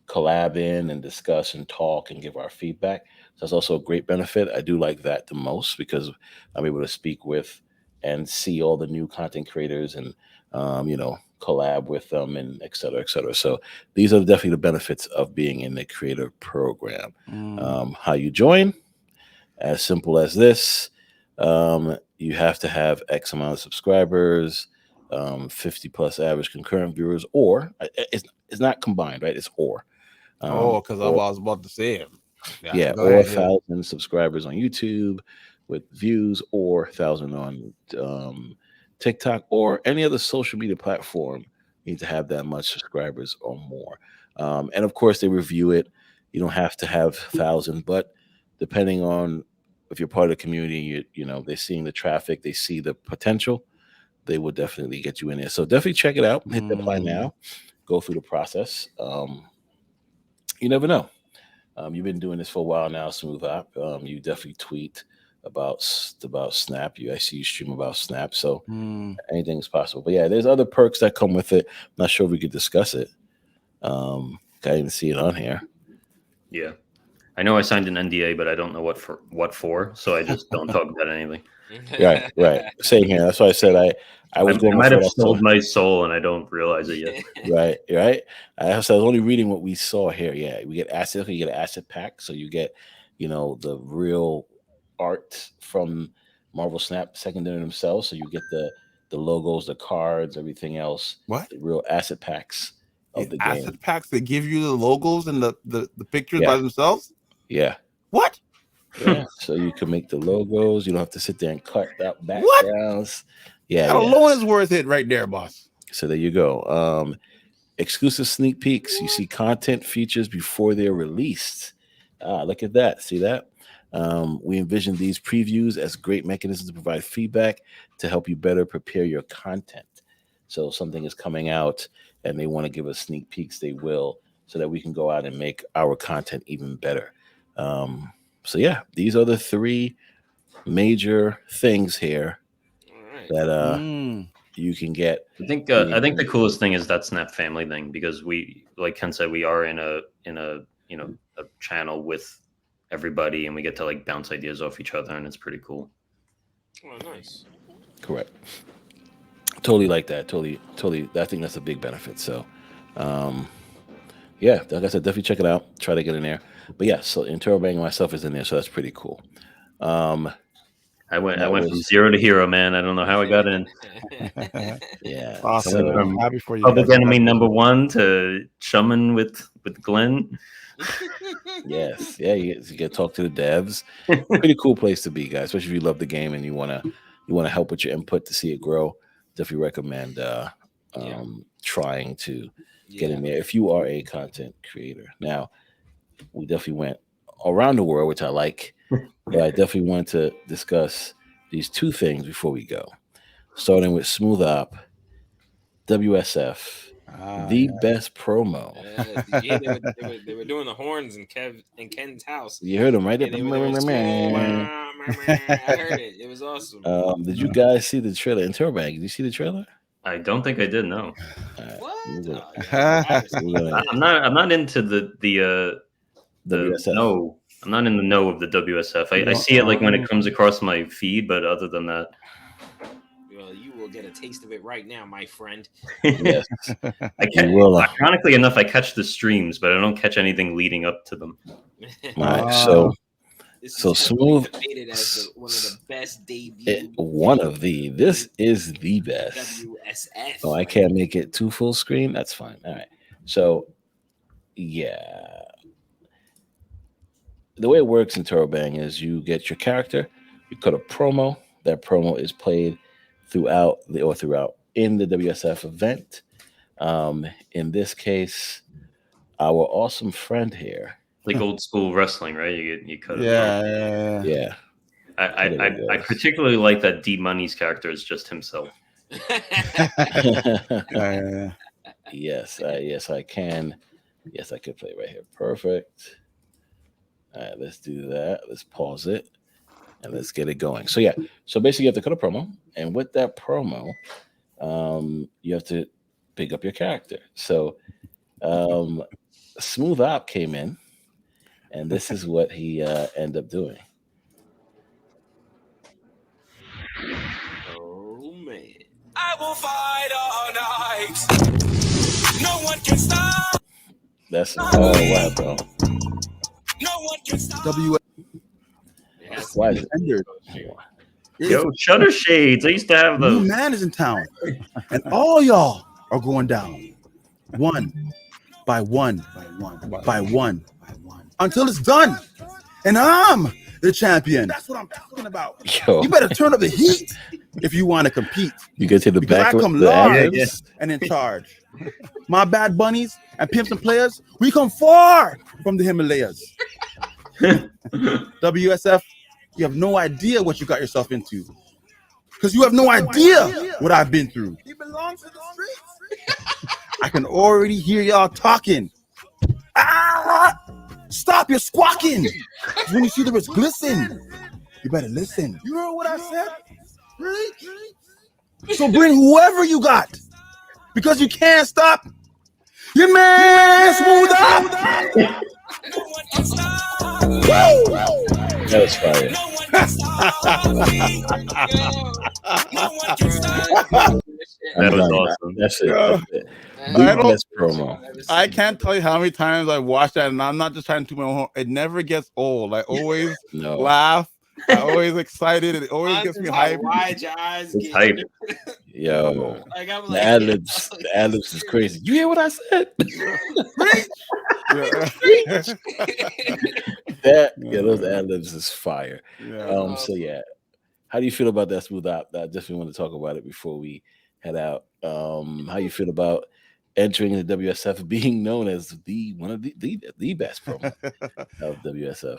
collab in and discuss and talk and give our feedback. So that's also a great benefit. I do like that the most because I'm able to speak with and see all the new content creators and collab with them and et cetera, et cetera. So these are definitely the benefits of being in the creator program. How you join? As simple as this. You have to have X amount of subscribers, 50 plus average concurrent viewers, or it's not combined, right? It's or. Because I was about to say it. Yeah, go or ahead, yeah. 1,000 subscribers on YouTube with views, or 1,000 on TikTok, or any other social media platform. You need to have that much subscribers or more. And of course, they review it. You don't have to have 1,000, but depending on if you're part of the community, they're seeing the traffic, they see the potential, they will definitely get you in there. So definitely check it out. Hit the apply now. Go through the process. You never know. You've been doing this for a while now, SmoothOpp. You definitely tweet about Snap. I see you stream about Snap. So anything is possible. But yeah, there's other perks that come with it. I'm not sure if we could discuss it. I didn't see it on here. Yeah, I know I signed an NDA, but I don't know what for. So I just don't talk about anything. Right. Same here. That's why I said I was going. I might have sold my soul and I don't realize it yet. Right. I was only reading what we saw here. Yeah, we get assets. You get an asset pack, so you get the real art from Marvel Snap secondary themselves. So you get the logos, the cards, everything else. What? The real asset packs of the game. Asset packs that give you the logos and the pictures Yeah. by themselves? Yeah. What? Yeah. So you can make the logos. You don't have to sit there and cut out backgrounds. Yeah. That alone is worth it right there, boss. So there you go. Exclusive sneak peeks. You see content features before they're released. Look at that. See that? We envision these previews as great mechanisms to provide feedback to help you better prepare your content. So if something is coming out and they want to give us sneak peeks, they will, so that we can go out and make our content even better. So yeah, these are the three major things here that you can get. I think the coolest thing is that Snap family thing, because we, like Ken said, we are in a a channel with everybody, and we get to like bounce ideas off each other, and it's pretty cool. Oh, nice. Correct. Totally like that. Totally. I think that's a big benefit. So, yeah, like I said, definitely check it out. Try to get in there. But yeah, so INTERROBANG myself is in there, so that's pretty cool. I went from 0 to hero, man. I don't know how I got in. Yeah. Awesome. So, I'm happy for you. Public enemy number 1 to chumming with Glenn. Yes. Yeah, you get to talk to the devs. Pretty cool place to be, guys, especially if you love the game and you wanna help with your input to see it grow. Definitely recommend trying to get in there if you are a content creator. Now, we definitely went around the world, which I like. But I definitely want to discuss these two things before we go. Starting with SmoothOpp, WSF, the best promo. Did you hear they were doing the horns in Ken's house. You heard them, right? Yeah, they were smooth. I heard it. It was awesome. Did you guys see the trailer? Interrobang, did you see the trailer? I don't think I did. No. What? I'm not into the WSF. no. I'm not in the know of the WSF. I see it like when it comes across my feed, but other than that, well, you will get a taste of it right now, my friend. Yes, ironically enough, I catch the streams, but I don't catch anything leading up to them. All right, so Smooth. As one of the best debuts. This is the best. WSF. Oh, I can't make it too full screen. That's fine. All right. So, yeah. The way it works in Interrobang is you get your character, you cut a promo. That promo is played throughout in the WSF event. In this case, our awesome friend here. Like old school wrestling, right? You cut it. Yeah. I particularly like that D Money's character is just himself. Yes, I can. Yes, I could play right here. Perfect. All right, let's do that. Let's pause it and let's get it going. So yeah, so basically you have to cut a promo, and with that promo, you have to pick up your character. So SmoothOpp came in, and this is what he ended up doing. Oh man! I will fight all night. No one can stop. That's wow, bro. No one can stop. Why is it? Yo, Shutter Shades. I used to have those. New man is in town, and all y'all are going down, one by one, until it's done, and I'm the champion. That's what I'm talking about. Yo. You better turn up the heat if you want to compete. You get to the Because back. I come large and in charge. My bad bunnies and pimps and players, we come far from the Himalayas. WSF, you have no idea what you got yourself into. Because you have no idea what I've been through. He belongs to the streets. I can already hear y'all talking. Stop your squawking. When you see the words glisten, you better listen. You heard what I said? So bring whoever you got. Because you can't stop your man SmoothOpp. That was fire. That was awesome. That's it. Best promo. I can't tell you how many times I watched that, and I'm not just trying to my home. It never gets old. I always laugh. I always excited. It always gets me hyped. Why'd your eyes It's get hype. Yo, like, I'm the like, ad-libs is crazy. You hear what I said? Those ad-libs is fire. So yeah, how do you feel about that SmoothOpp? I definitely want to talk about it before we head out. How you feel about entering the WSF, being known as one of the best promo of WSF?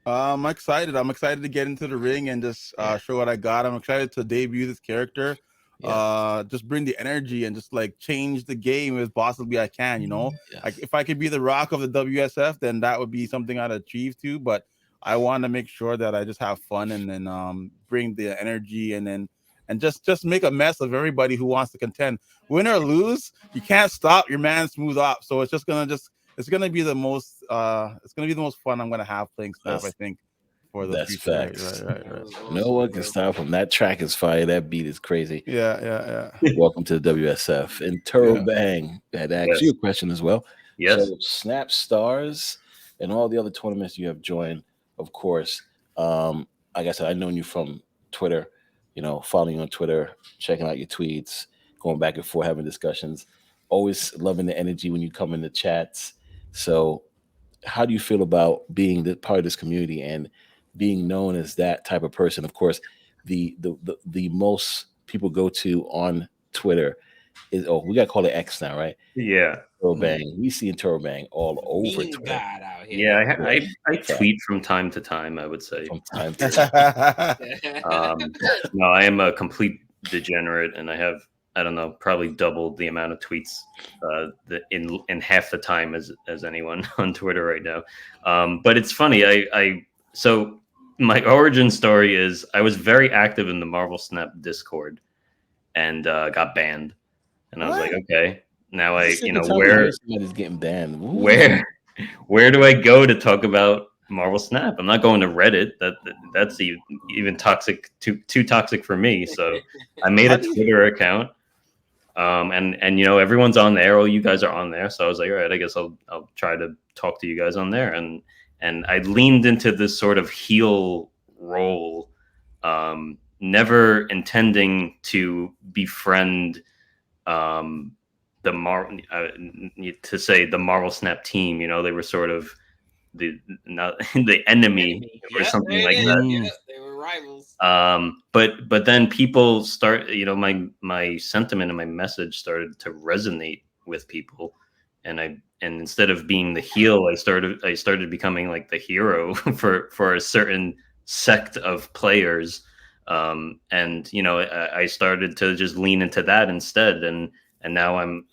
I'm excited. I'm excited to get into the ring and just show what I got. I'm excited to debut this character. Just bring the energy and just like change the game as possibly I can. You know, like if I could be the Rock of the WSF, then that would be something I'd achieve too. But I want to make sure that I just have fun and then bring the energy and just make a mess of everybody who wants to contend. Win or lose, you can't stop your man SmoothOpp. So it's gonna be the most fun I'm gonna have playing Snap, I think, for the future. Facts. Right. No one can stop him. That track is fire. That beat is crazy. Yeah. Welcome to the WSF. And Interrobang had asked you a question as well. Yes. So Snap Stars and all the other tournaments you have joined, of course. Like I said, I've known you from Twitter, following you on Twitter, checking out your tweets, going back and forth, having discussions. Always loving the energy when you come in the chats. So how do you feel about being part of this community and being known as that type of person? Of course, the most people go to on Twitter is, we got to call it X now, right? Yeah. Interrobang. We see Interrobang all over Twitter. God out Yeah, here. I tweet from time to time, I would say. From time to time. No, I am a complete degenerate, and I don't know, probably double the amount of tweets in half the time as anyone on Twitter right now. But it's funny. So my origin story is I was very active in the Marvel Snap Discord and got banned, and I was like, okay, now somebody's getting banned. where do I go to talk about Marvel Snap? I'm not going to Reddit. That's even toxic, too toxic for me. So I made a Twitter account, and everyone's on there. Oh, you guys are on there. So I was like, all right, I guess I'll try to talk to you guys on there. And I leaned into this sort of heel role, never intending to befriend the Marvel Snap team. They were sort of the enemy or something like that. Yeah, they were rivals. But then people start, my sentiment and my message started to resonate with people, and instead of being the heel, I started becoming like the hero for a certain sect of players. I started to just lean into that instead, and now I'm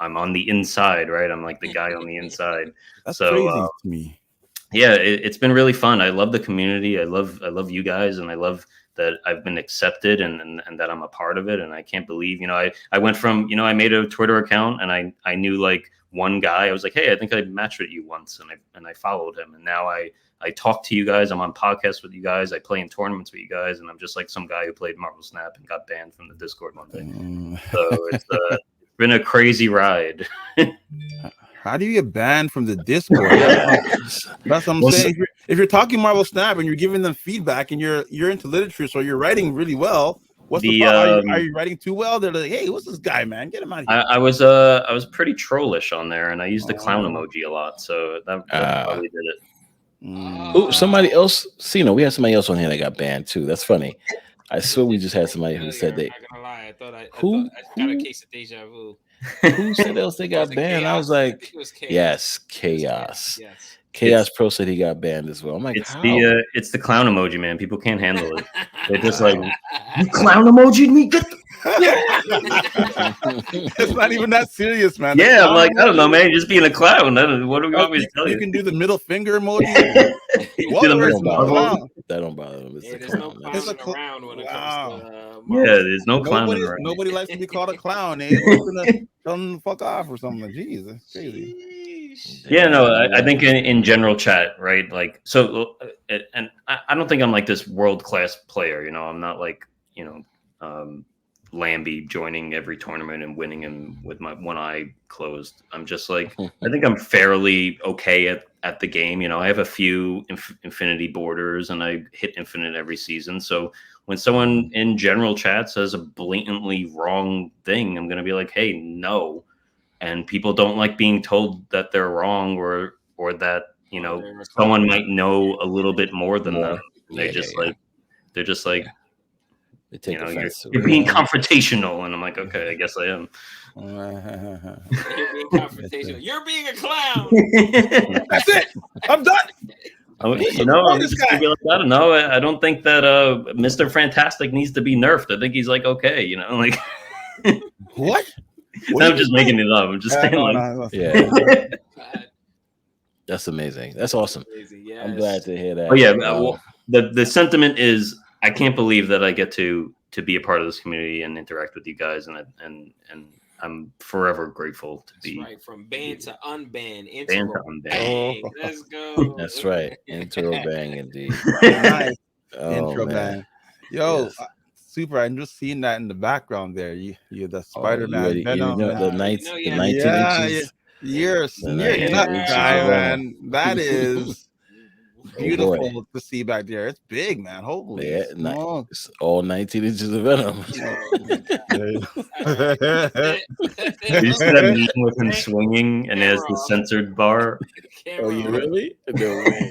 on the inside, right? I'm like the guy on the inside. That's so crazy to me. Yeah, it's been really fun. I love the community. I love you guys, and I love that I've been accepted and that I'm a part of it. And I can't believe, I went from, I made a Twitter account, and I knew like one guy. I was like, hey, I think I matched with you once, and I followed him, and now I talk to you guys. I'm on podcasts with you guys. I play in tournaments with you guys, and I'm just like some guy who played Marvel Snap and got banned from the Discord one day. So it's been a crazy ride. How do you get banned from the Discord? That's what I'm saying. If you're talking Marvel Snap and you're giving them feedback and you're into literature, so you're writing really well. What's the problem? Are you writing too well? They're like, hey, what's this guy, man? Get him out of here. I was pretty trollish on there, and I used the clown emoji a lot, so that probably did it. Oh, somebody else, Sino. We had somebody else on here that got banned too. That's funny. I swear we just had somebody who said they. I'm not gonna lie. I thought I got a case of deja vu. Who said else they got banned? Chaos? I was like, Chaos. Chaos. Yes. Chaos Pro said he got banned as well. I'm like, it's the clown emoji, man. People can't handle it. They're just like, you clown emoji me. It's not even that serious, man. Yeah, I'm like, I don't know, man. You're just being a clown. What do we want me to tell you? You can do the middle finger emoji. That don't bother them. There's no clowning around when it comes to there's no clowning around. Nobody likes to be called a clown. Tell them to fuck off or something. Jeez, that's crazy. Yeah, no, I think in general chat, right? Like, so, and I don't think I'm like this world-class player, I'm not like, Lambie joining every tournament and winning him with my one eye closed. I'm just like, I think I'm fairly okay at the game. I have a few infinity borders, and I hit infinite every season. So when someone in general chat says a blatantly wrong thing, I'm going to be like, hey, no. And people don't like being told that they're wrong or that, someone might know a little bit more than them. They're just like, they take offense you're being confrontational, and I'm like, okay, I guess I am. You're being confrontational. You're being a clown. That's it. I'm done. I'm just gonna be like, I don't know. I don't think that Mr. Fantastic needs to be nerfed. I think he's like okay, like. What? I'm just making it up. I'm just saying. Yeah. That's amazing. That's awesome. Yes. I'm glad to hear that. Oh yeah. The sentiment is, I can't believe that I get to be a part of this community and interact with you guys, and I'm forever grateful to be. That's right. From ban to unban. Ban to unban. Let's go. That's right. Interrobang indeed. Nice. Intro bang. Yo, Super. I'm just seeing that in the background there. You're the Spider-Man. The 19 inches. You're a nut guy, man. That is beautiful to see back there. It's big, man. Holy, it's all 19 inches of venom. You see that meeting with him swinging and has the censored bar. Oh, you really? No way.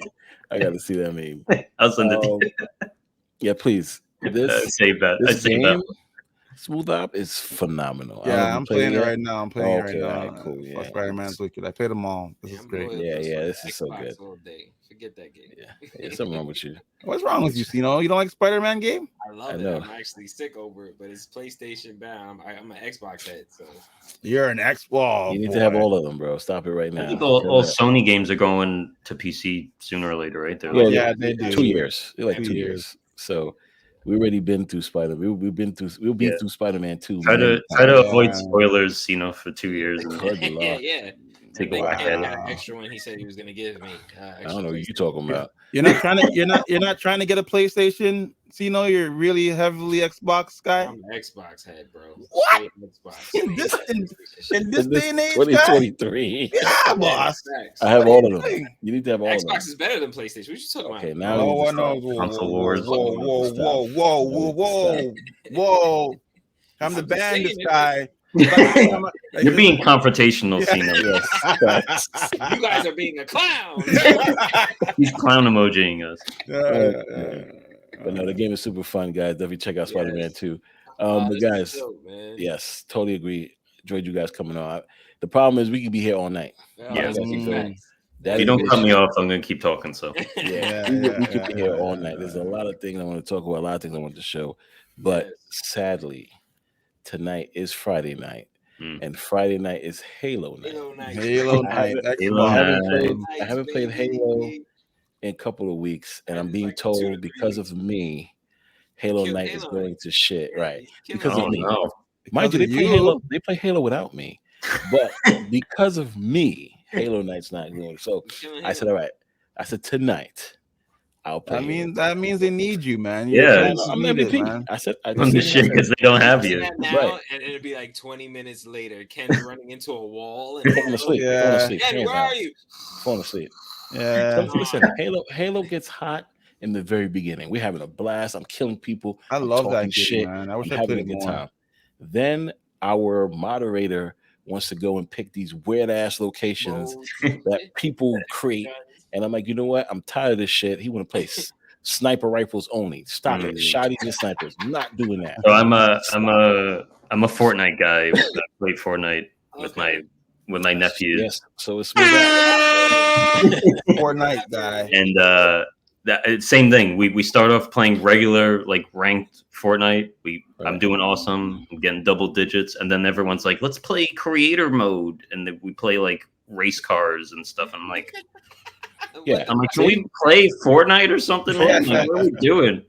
I got to see that meme. I'll send it to you. Yeah, please. Save that. I save that. SmoothOpp is phenomenal. I don't know if Yeah, you I'm played playing it yet. right now. I'm playing it right Okay, now. all right, cool. Yeah, Spider-Man's wicked. I played them all. This is I'm great. loyal Yeah, to yeah, this is so Xbox good. all day. Forget that game. Yeah, something wrong with you. What's wrong with you, Sino? You don't like Spider-Man game? I love I it. know. I'm actually sick over it, but it's PlayStation bound. I'm an Xbox head, so You're an Xbox. You need to have all of them, bro. Stop it right I now. think all Sony games are going to PC sooner or later, right? They're Yeah, like, Yeah, they do. 2 years. They're like 2 2 years. years. So we already been through we'll be Yeah. through Spider-Man 2. try to Yeah. avoid spoilers, for 2 years. And Good yeah, Lord. yeah. Take a Big whack Ken at got it. an extra one. He said he was gonna give me. I don't know what you're talking about. You're not trying to. You're not trying to get a PlayStation. Sino, you're really heavily Xbox guy. I'm an Xbox head, bro. What? Straight Xbox. In this Straight in this day and age, guy. 2023. Yeah, Yeah, boss. facts. I have What are all you of them. doing? You need to have all of them. Xbox is better than PlayStation. What you talking Okay, about? now No we need to one stop. knows. Console wars. Whoa. I'm the I'm just ban this saying, guy. You're being confrontational, Yeah. Sino. Yes. You guys are being a clown. He's clown emojiing us. But no, the game is super fun, guys. Definitely check out Spider-Man 2. But This is guys, dope, man. yes, totally agree. Enjoyed you guys coming on. The problem is we can be here all night. Yeah. That's big facts. That If you is don't the cut me issue. off, I'm gonna keep talking. So Yeah, we could be here all night. There's a lot of things I want to talk about, a lot of things I want to show. But sadly, tonight is Friday night. And Friday night is Halo night. Halo night. I haven't played Halo in a couple of weeks, and I'm being told because of me, Halo night is going to shit. Right. Because of me. no. Mind you, they play Halo. They play Halo without me. But because of me, Halo night's not going. So I said, all right. I said tonight I'll play. That means they need you, man. Yeah. I'm MVP. Man. I said I'm the shit because they don't have you. Now, and it'll be like 20 minutes later. Ken's running into a wall and falling asleep. Ken, where are you? Falling asleep. Yeah. Listen, Halo gets hot in the very beginning. We're having a blast. I'm killing people. I love that shit, man. I wish I'm I played having a good more. time. Then our moderator wants to go and pick these weird ass locations that people create. And I'm like, you know what? I'm tired of this shit. He want to play sniper rifles only. Stop it. Shotties and snipers. I'm not doing that. So I'm a Fortnite guy. I play Fortnite with my nephews. Yes. So it's Fortnite guy. And that same thing. We start off playing regular, like ranked Fortnite. I'm doing awesome. I'm getting double digits, and then everyone's like, "Let's play creator mode," and then we play like race cars and stuff. And I'm like, I'm like, can we play Fortnite or something? Man? Like, what are we doing?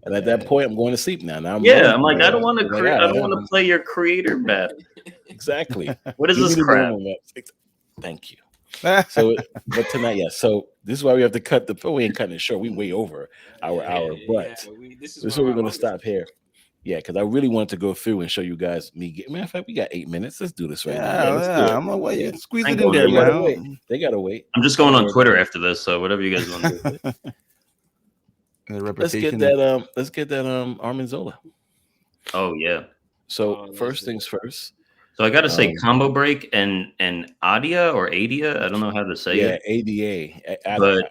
And at that point, I'm going to sleep now. I'm like, I don't want to. I don't want to play your creator map. Exactly. What is this crap? Thank you. So, but tonight, yes. So this is why we have to cut we ain't cutting it short. We way over our hour, but this is where we're going to stop here. Yeah, because I really wanted to go through and show you guys me. Matter of fact, we got 8 minutes. Let's do this right now. Yeah, I'm gonna wait. Squeeze it in there, man. They gotta wait. I'm just going on Twitter after this, so whatever you guys want to do. Let's get that. Let's get that. Armanzola. Oh yeah. So first things first. So I got to say, Combo Break and Adia or Adia, I don't know how to say it. Yeah, ADA. But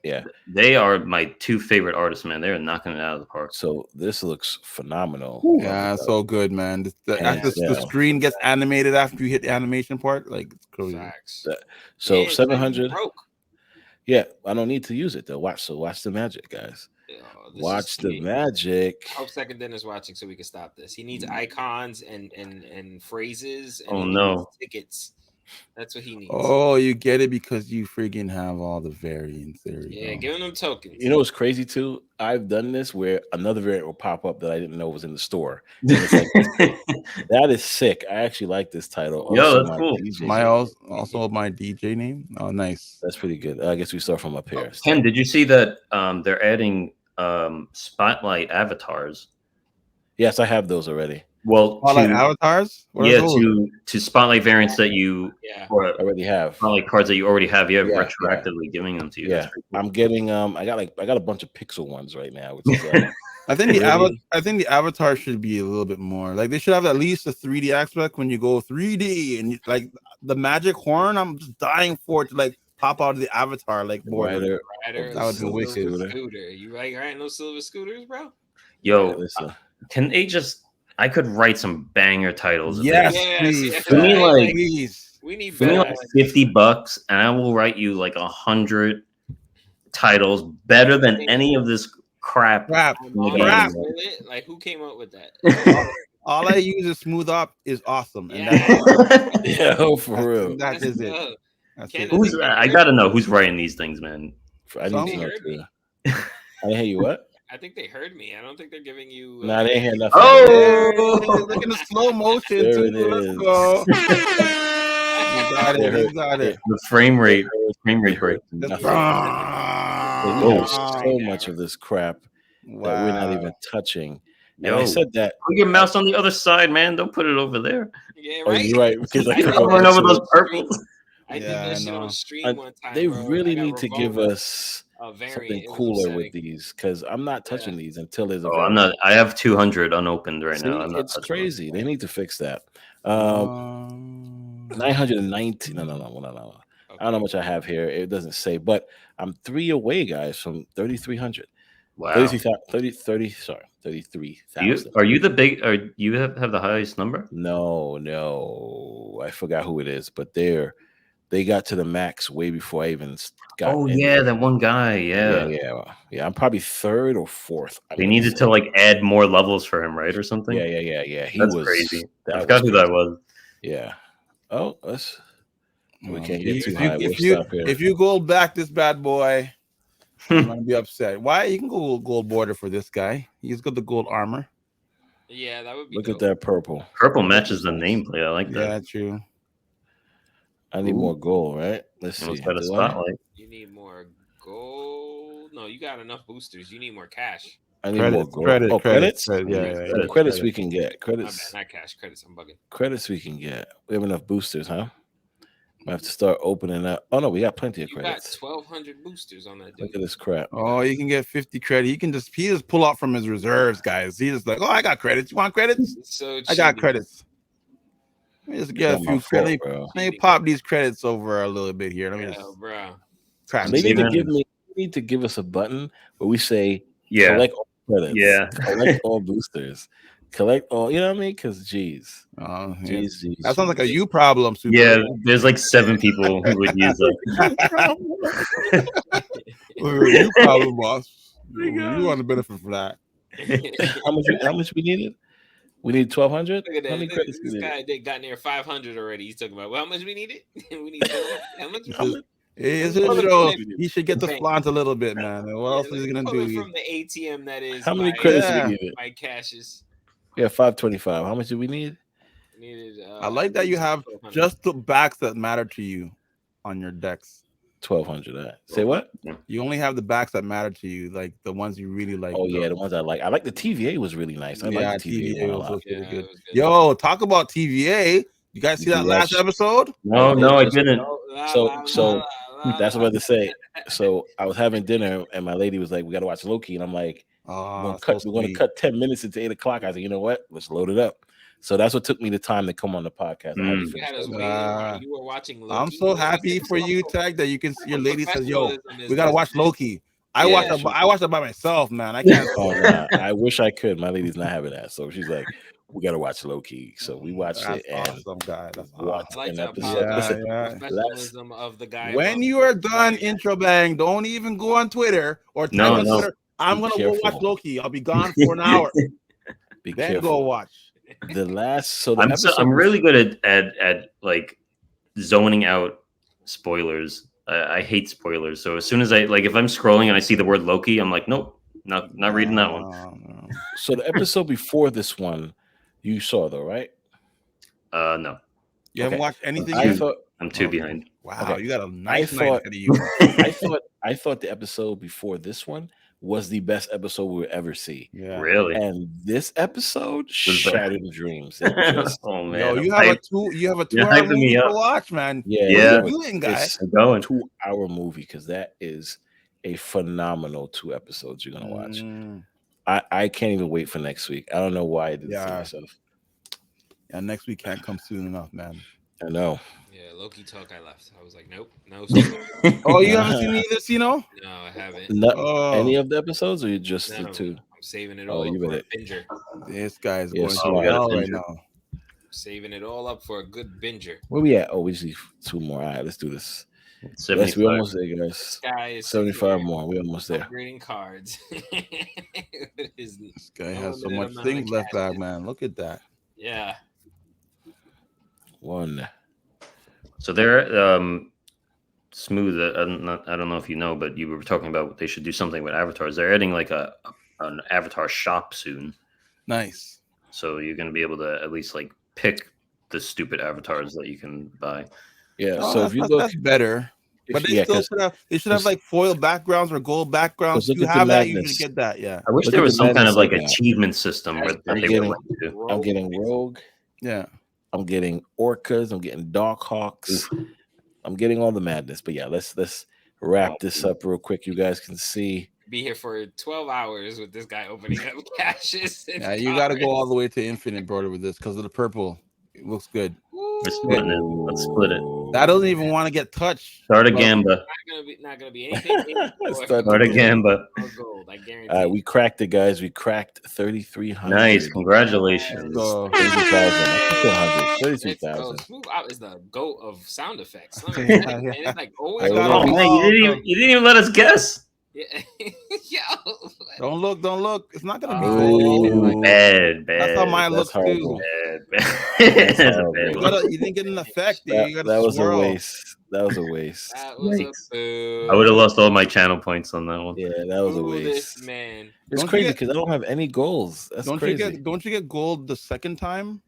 yeah, they are my two favorite artists, man. They're knocking it out of the park. So this looks phenomenal. Yeah, so good, man. The screen gets animated after you hit the animation part, like it's crazy. So 700. Yeah, I don't need to use it though. Watch the magic, guys. Watch the magic. I hope Second Den is watching so we can stop this. He needs icons and phrases. And oh no, tickets. That's what he needs. Oh, you get it because you freaking have all the variants there. Yeah, giving them tokens. You know what's crazy too? I've done this where another variant will pop up that I didn't know was in the store. It's like, that is sick. I actually like this title. Yo, that's cool. Also my DJ name. Oh, nice. That's pretty good. I guess we start from up here. Ken, did you see that they're adding spotlight avatars? Yes, I have those already. Well, spotlight avatars? To spotlight variants that you already have. Spotlight cards that you already have. You have retroactively giving them to you. Yeah, cool. I'm getting I got a bunch of pixel ones right now, which is I think the avatar should be a little bit more like they should have at least a 3D aspect when you go 3D and like the magic horn. I'm just dying for it to like pop out of the avatar like border. That would be wicked. Scooter. You like riding those silver scooters, bro? Yo, can they just I could write some banger titles. Yes, Yes, please. yes, For me, right? like, please. we need Give me better like ones. $50, and I will write you like 100 titles better than any of this crap. Crap. I'm in the on game, Crap. man. with it. Like, who came up with that? All I use is SmoothOpp is awesome, and that's Yeah. Yeah, for real. that is it. dope. That's Ken, it. I Who's? think they I heard gotta me. know who's writing these things, man. I need to They know heard too. me. I didn't hear you. What? I think they heard me. I don't think they're giving you. Nah, they ain't hear nothing. Oh! Look in the slow motion There too. it Let's is. go. You got They it. heard- You got it. The frame rate they break. heard Just- nothing. Yeah. We Oh. have so much of this crap that we're not even touching. And I Yo, said that. put your mouse on the other side, man. Don't put it over there. Yeah, Oh, right. you're right. Because I I keep did Covering that over shit those on purples. stream. I Yeah, did that I shit know. on stream one time. They bro. really I got need to give revoked us a variant. something It was cooler with upsetting. these because I'm not touching these until there's a Oh, I'm variant. not. I have 200 unopened right See, now. I'm not it's touching crazy. They need to fix that. 919. No. I don't know how much I have here. It doesn't say, but I'm 3 away, guys, from 3,300. Wow. 33,000. Are you the big? Are you have the highest number? No. I forgot who it is, but they got to the max way before I even got. Oh in yeah, there. that one guy. Yeah. Yeah. I'm probably 3rd or 4th. They needed to like add more levels for him, right, or something? Yeah. He That's was crazy. That I forgot who that crazy. was. Yeah. Oh, we can't If get too you- high. We'll if you stop here. if you gold back this bad boy, I'm gonna be upset. Why you can go gold border for this guy? He's got the gold armor. Yeah, that would be. Look at that purple. Purple matches the nameplate. I like that. Yeah, true. I need Ooh. more gold, right? Let's see. Almost got a Do I? spotlight. You need more gold. No, you got enough boosters. You need more cash. I need more Credits, gold. credits, Oh, credits? credits. Yeah, Credits. Credits we can get. My Credits. bad, not cash. Credits. I'm bugging. Credits we can get. We have enough boosters, huh? We have to start opening up. Oh no, we got plenty of You got credits. 1,200 boosters on that. Look Dude. at this crap. Oh, you can get 50 credit. He just pull out from his reserves, guys. He just like, oh, I got credits. You want credits? It's so I got cheaty. credits. Let me just get a Not my few fault, credits. bro. Let me pop these credits over a little bit here. Let me Yeah, just bro. crap. They saving- need to give us a button where we say Yeah. collect all credits. Yeah. Collect all boosters. Collect all, you know what I mean? Because geez. Yeah. Jeez. That sounds like a you problem, Super. Yeah. There's like 7 people who would use that. You problem, boss. You want to benefit from that. How much we needed? We need 1,200? Look at How that. many credits This we guy needed? they got near 500 already. He's talking about, well, how much we needed? We need how much? How much? It's How his many show. credits? He should get the flaunt a little bit, man. What else is he gonna Coming do? from the ATM that is How many my, credits Yeah. we needed? my cashes. We have 525. How much do we need? Needed, I like that you have 1,200. just the backs that matter to you on your decks. 1,200. Say what? You only have the backs that matter to you, like the ones you really like. Oh yeah, the ones I like. I like the TVA was really nice. I like the TVA one a lot. was really Yeah, good. it was good. Yo, talk about TVA. You guys see that last Yes. episode? No, I didn't. So that's what I was about to say. So I was having dinner and my lady was like, "We got to watch Loki," and I'm like, Oh, we're going to cut 10 minutes into 8 o'clock. I said, you know what? Let's load it up. So that's what took me the time to come on the podcast. I had to Mm. You finish had us that. waiting while you were watching Loki. I'm so happy for you, Tag, that you can see your lady says, "Yo, Professionalism is we gotta watch business. Loki." I Yeah. watched it by myself, man. I can't. Oh, nah, I wish I could. My lady's not having that. So she's like, we got to watch Loki. So we watched That's it and awesome, guy. That's watched I like an to episode. apologize Listen, for Yeah. the professionalism of the guy. When above you are the done, guy. intro bang, don't even go on Twitter or type No, on no. Twitter. I'm Be gonna careful. go watch Loki. I'll be gone for an hour. be Then careful. go watch. The last, so the episode, I'm really good at like zoning out spoilers. I hate spoilers. So as soon as if I'm scrolling and I see the word Loki, I'm like, nope, not reading that one. No. so the episode before this one, you saw though, right? No, You haven't Okay. watched anything I yet? thought, I'm 2 Okay. behind. Wow, Okay. you got a nice thought- night ahead of you. I thought the episode before this one was the best episode we would ever see. Yeah. Really? And this episode Was shattered dreams. It just, Oh man, Yo, you I'm have a hyped. 2-hour You're hyping movie me to up. watch, man. yeah, Yeah. it was- Doing, guy. it's I'm going. 2-hour movie because that is a phenomenal 2 episodes you're gonna watch. Mm. I can't even wait for next week. I don't know why I did this to Yeah. myself. Yeah, next week can't come soon enough, man. I know. Yeah, Loki talk. I left. I was like, nope, no, Oh, you haven't seen either, Sino? no, I haven't. Not Oh. any of the episodes, or you just None the of 2? them. I'm saving it Oh, all you up for a better- binger. This guy is Yeah, going so through we got a hell right binger. now. Saving it all up for a good binger. Where we at? Oh, we just need 2 more. All right, let's do this. Yes, 75. we almost there, guys. This guy is 75 more. We almost there. upgrading cards. This guy has so unlimited much amount things of left cash. back, man. Look at that. Yeah. 1. So they're smooth. I don't know if you know, but you were talking about they should do something with avatars. They're adding like an avatar shop soon, Nice. so you're going to be able to at least like pick the stupid avatars that you can buy. Yeah, Oh, so if you look, that's better. But they yeah, still because should have like foil backgrounds or gold backgrounds. look If you at the have that, you madness. should get that. Yeah. I wish Look there at was the some kind of like madness I got. achievement system That's that pretty they good. would like to. I'm getting Rogue. Yeah. I'm getting Orcas. I'm getting Darkhawks. I'm getting all the madness. But yeah, let's wrap this up real quick. You guys can see. Be here for 12 hours with this guy opening up caches. and Yeah, you got to go cards. all the way to infinite, brother, with this because of the purple. It looks good. We're splitting it. Let's split it. That doesn't even want to get touched. Start a But- gamba. Not gonna be anything. Start a gamba. No gold. I guarantee. All right, we cracked it, guys. We cracked 3,300. Nice, congratulations. So- 32,000. Let's go. 32,000. Smooth Out is the goat of sound effects. Let me Yeah, tell you, man. yeah. It's like always. I got Oh it. man, you didn't even let us guess. Yeah. Yo. Don't look. It's not gonna be Oh. gold. Ooh, bad. That's how mine That's looks horrible. too. That's a horrible. bad You, one. you didn't get an effect, dude. You That gotta was a swirl. waste. That was a waste. That was Yikes. a boo. I would have lost all my channel points on that one. Yeah, that was a Boo this waste. man. It's Don't you crazy get- because I don't have any goals. That's Don't crazy. you get gold the second time?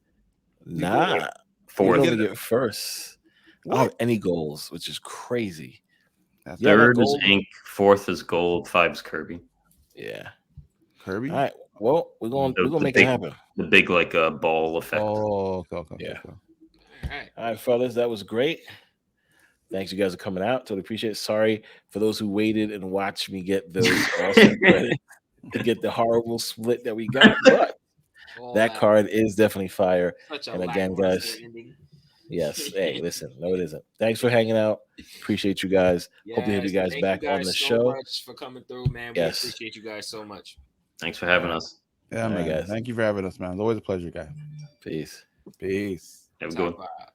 Nah, you Fourth. only get first. I don't have any goals, which is crazy. That's Yeah, I got Third is gold. ink. Fourth is gold. Five's Kirby. Yeah. Kirby. All right. Well, we're The- gonna the make big- it happen. The big like ball effect. Oh, okay. Yeah. Okay. All right. All right, fellas, that was great. Thanks, you guys, for coming out. Totally appreciate it. Sorry for those who waited and watched me get those awesome credits to get the horrible split that we got. But All that card is definitely fire. Such a and again, lackluster guys, ending. Yes. Hey, listen, no, it isn't. Thanks for hanging out. Appreciate you guys. Hope to have you Yes, guys thank back on guys the so show. much for coming through, man. We Yes. appreciate you guys so much. Thanks for having us. Yeah, All right, man. guys. Thank you for having us, man. It's always a pleasure, guy. Peace. Peace. Have a good one. Top five.